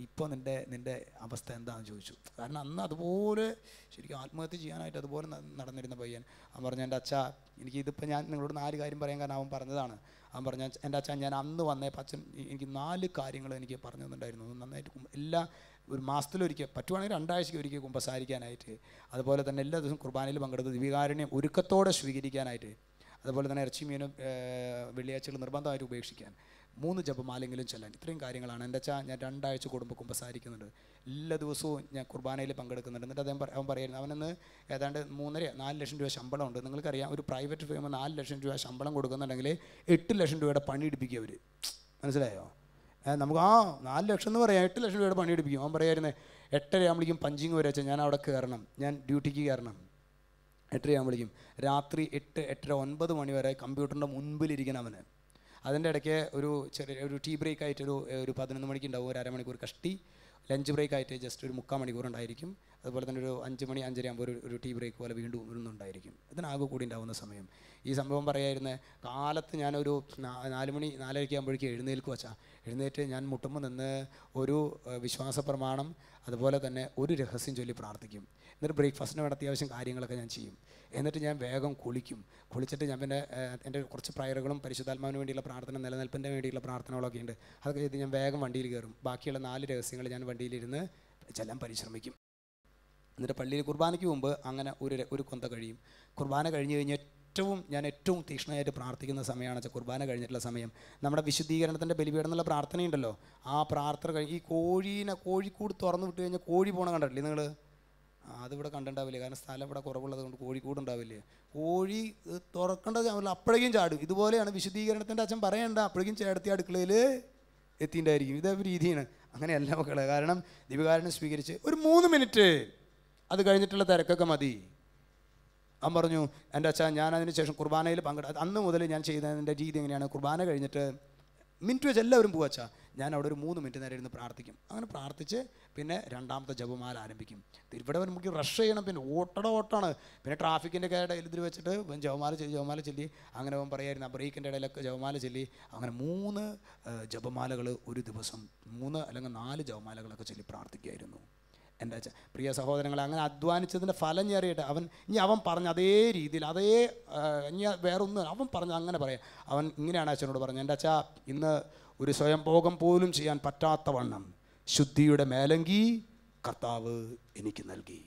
ഇപ്പോൾ നിൻ്റെ അവസ്ഥ എന്താണെന്ന് ചോദിച്ചു. കാരണം അന്ന് അതുപോലെ ശരിക്കും ആത്മഹത്യ ചെയ്യാനായിട്ട് അതുപോലെ നടന്നിരുന്ന പയ്യൻ. അവൻ പറഞ്ഞു, എൻ്റെ അച്ഛാ, ഇതിപ്പോൾ ഞാൻ നിങ്ങളോട് 4 കാര്യം പറയാൻ കാരണം അവൻ പറഞ്ഞതാണ്. അവൻ പറഞ്ഞു, എൻ്റെ അച്ഛൻ ഞാൻ അന്ന് വന്നപ്പോൾ അച്ഛൻ എനിക്ക് 4 കാര്യങ്ങൾ എനിക്ക് പറഞ്ഞു തന്നിട്ടുണ്ടായിരുന്നു. നന്നായിട്ട് ഒരു മാസത്തിലൊരിക്കൽ, പറ്റുവാണെങ്കിൽ 2 ആഴ്ചയ്ക്ക് ഒരിക്കൽ കുമ്പസാരിക്കാനായിട്ട്, അതുപോലെ തന്നെ എല്ലാ ദിവസവും കുർബാനയിൽ പങ്കെടുത്ത് ദിവ്യകാരുണ്യം ഒരുക്കത്തോടെ സ്വീകരിക്കാനായിട്ട്, അതുപോലെ തന്നെ ഇറച്ചി മീനും വെള്ളിയാഴ്ചകൾ നിർബന്ധമായിട്ട് ഉപേക്ഷിക്കാൻ, 3 ജപമാലെങ്കിലും ചെല്ലാൻ. ഇത്രയും കാര്യങ്ങളാണ്. എൻ്റെ അച്ഛാ, ഞാൻ 2 ആഴ്ച കൂടുമ്പോൾ കുമ്പസാരിക്കുന്നുണ്ട്, എല്ലാ ദിവസവും ഞാൻ കുർബാനയിൽ പങ്കെടുക്കുന്നുണ്ട്. എന്നിട്ട് അവൻ പറയുന്നത്, അവനന്ന് ഏതാണ്ട് 3.5-4 ലക്ഷം രൂപ ശമ്പളമുണ്ട്. നിങ്ങൾക്കറിയാം, ഒരു പ്രൈവറ്റ് ഫേം 4 ലക്ഷം രൂപ ശമ്പളം കൊടുക്കുന്നുണ്ടെങ്കിൽ 8 ലക്ഷം രൂപയുടെ പണിയെടുപ്പിക്കും അവർ. മനസ്സിലായോ? നമുക്ക് 4 ലക്ഷം എന്ന് പറയാം, 8 ലക്ഷം രൂപയുടെ പണിയെടുപ്പിക്കും. അവൻ പറയായിരുന്നത് 8:30 ആകുമ്പോഴേക്കും പഞ്ചിങ് വരെ വെച്ചാൽ ഞാൻ അവിടെ കയറണം, ഞാൻ ഡ്യൂട്ടിക്ക് കയറണം. 8:30 ആകുമ്പോഴേക്കും രാത്രി 8-8:30 9 മണി വരെ കമ്പ്യൂട്ടറിൻ്റെ മുൻപിലിരിക്കണം അവന്. അതിൻ്റെ ഇടയ്ക്ക് ഒരു ടീ ബ്രേക്ക് ആയിട്ട് ഒരു 11 മണിക്ക് ഉണ്ടാവും, ഒരു അരമണിക്കൂർ കഷ്ടി. ലഞ്ച് ബ്രേക്ക് ആയിട്ട് ജസ്റ്റ് ഒരു 3/4 മണിക്കൂർ ഉണ്ടായിരിക്കും. അതുപോലെ തന്നെ ഒരു 5 മണി 5:30 ആകുമ്പോൾ ഒരു ടീ ബ്രേക്ക് പോലെ വീണ്ടും ഒന്നുണ്ടായിരിക്കും. ഇതിനാകെ കൂടി ഉണ്ടാവുന്ന സമയം. ഈ സംഭവം പറയായിരുന്നത്, കാലത്ത് ഞാനൊരു 4 മണി 4:30 ആകുമ്പോഴേക്കും എഴുന്നേൽക്കുക വെച്ചാൽ എഴുന്നേറ്റ് ഞാൻ മുട്ടുമ്പോൾ നിന്ന് ഒരു വിശ്വാസ പ്രമാണം, അതുപോലെ തന്നെ ഒരു രഹസ്യം ചൊല്ലി പ്രാർത്ഥിക്കും. എന്നിട്ട് ബ്രേക്ക്ഫാസ്റ്റിന് വേണ്ട അത്യാവശ്യം കാര്യങ്ങളൊക്കെ ഞാൻ ചെയ്യും. എന്നിട്ട് ഞാൻ വേഗം കുളിച്ചിട്ട് ഞാൻ പിന്നെ എൻ്റെ കുറച്ച് പ്രയറുകളും പരിശുദ്ധാത്മാവിന് വേണ്ടിയുള്ള പ്രാർത്ഥന, നിലനിൽപ്പിൻ്റെ വേണ്ടിയുള്ള പ്രാർത്ഥനകളൊക്കെ ഉണ്ട്. അതൊക്കെ ചെയ്ത് ഞാൻ വേഗം വണ്ടിയിൽ കയറും. ബാക്കിയുള്ള 4 രഹസ്യങ്ങൾ ഞാൻ വണ്ടിയിലിരുന്ന് ചെല്ലാൻ പരിശ്രമിക്കും. എന്നിട്ട് പള്ളിയിൽ കുർബാനയ്ക്ക് മുമ്പ് അങ്ങനെ ഒരു കൊന്ത കഴിയും. കുർബാന കഴിഞ്ഞ് കഴിഞ്ഞ് ഞാൻ ഏറ്റവും തീക്ഷ്ണമായിട്ട് പ്രാർത്ഥിക്കുന്ന സമയമാണ് വെച്ചാൽ കുർബാന കഴിഞ്ഞിട്ടുള്ള സമയം. നമ്മുടെ വിശുദ്ധീകരണത്തിൻ്റെ ബലിപീഠം എന്നുള്ള പ്രാർത്ഥനയുണ്ടല്ലോ, ആ പ്രാർത്ഥന ഈ കോഴിക്കൂട് തുറന്നു വിട്ട് കഴിഞ്ഞാൽ കോഴി പോണ കണ്ടിട്ടില്ലേ നിങ്ങൾ? അതിവിടെ കണ്ടിട്ടുണ്ടാവില്ലേ, കാരണം സ്ഥലം ഇവിടെ കുറവുള്ളത് കൊണ്ട് കോഴിക്കൂട് ഉണ്ടാവില്ലേ. കോഴി തുറക്കേണ്ടത് അപ്പോഴേക്കും ചാടും. ഇതുപോലെയാണ് വിശുദ്ധീകരണത്തിൻ്റെ അച്ഛൻ പറയേണ്ട, അപ്പോഴേക്കും ചേർത്തി അടുക്കളയിൽ എത്തിയിട്ടുണ്ടായിരിക്കും. ഇതേ രീതിയാണ്. അങ്ങനെയല്ല മക്കളെ. കാരണം ദിവ്യകാരുണ്യം സ്വീകരിച്ച് ഒരു 3 മിനിറ്റ് അത് കഴിഞ്ഞിട്ടുള്ള തിരക്കൊക്കെ മതി. അവൻ പറഞ്ഞു, എൻ്റെ അച്ഛാ, ഞാൻ അതിന് ശേഷം കുർബാനയിൽ അന്ന് മുതൽ ഞാൻ ചെയ്തതിൻ്റെ രീതി എങ്ങനെയാണ്, കുർബാന കഴിഞ്ഞിട്ട് മിനിറ്റ് വെച്ച് എല്ലാവരും പോവാ അച്ഛാ, ഞാൻ അവിടെ ഒരു 3 മിനിറ്റ് നേരം ഇരുന്ന് പ്രാർത്ഥിക്കും. അങ്ങനെ പ്രാർത്ഥിച്ച് പിന്നെ 2ാമത്തെ ജപമാല ആരംഭിക്കും. ഇവിടെ നമുക്ക് റഷ് ചെയ്യണം, പിന്നെ ഓട്ടാണ്. പിന്നെ ട്രാഫിക്കിൻ്റെ ഇടയിൽ ഇതിൽ വെച്ചിട്ട് ജപമാല ചൊല്ലി അങ്ങനെ അവൻ പറയായിരുന്നു, ആ ബ്രേക്കിൻ്റെ ഇടയിലൊക്കെ ജപമാല ചൊല്ലി അങ്ങനെ 3 ജപമാലകൾ ഒരു ദിവസം 3 അല്ലെങ്കിൽ 4 ജപമാലകളൊക്കെ ചൊല്ലി പ്രാർത്ഥിക്കുമായിരുന്നു. എൻ്റെ അച്ഛൻ. പ്രിയ സഹോദരങ്ങളെ, അങ്ങനെ അധ്വാനിച്ചതിൻ്റെ ഫലം ഞേറിയിട്ട് അവൻ പറഞ്ഞ അതേ രീതിയിൽ ഇനി വേറൊന്നും അവൻ പറഞ്ഞ അങ്ങനെ പറയാം. അവൻ ഇങ്ങനെയാണ് അച്ഛനോട് പറഞ്ഞത്, എൻ്റെ അച്ഛാ, ഇന്ന് ഒരു സ്വയംഭോഗം പോലും ചെയ്യാൻ പറ്റാത്തവണ്ണം ശുദ്ധിയുടെ മേലങ്കി കർത്താവ് എനിക്ക് നൽകി.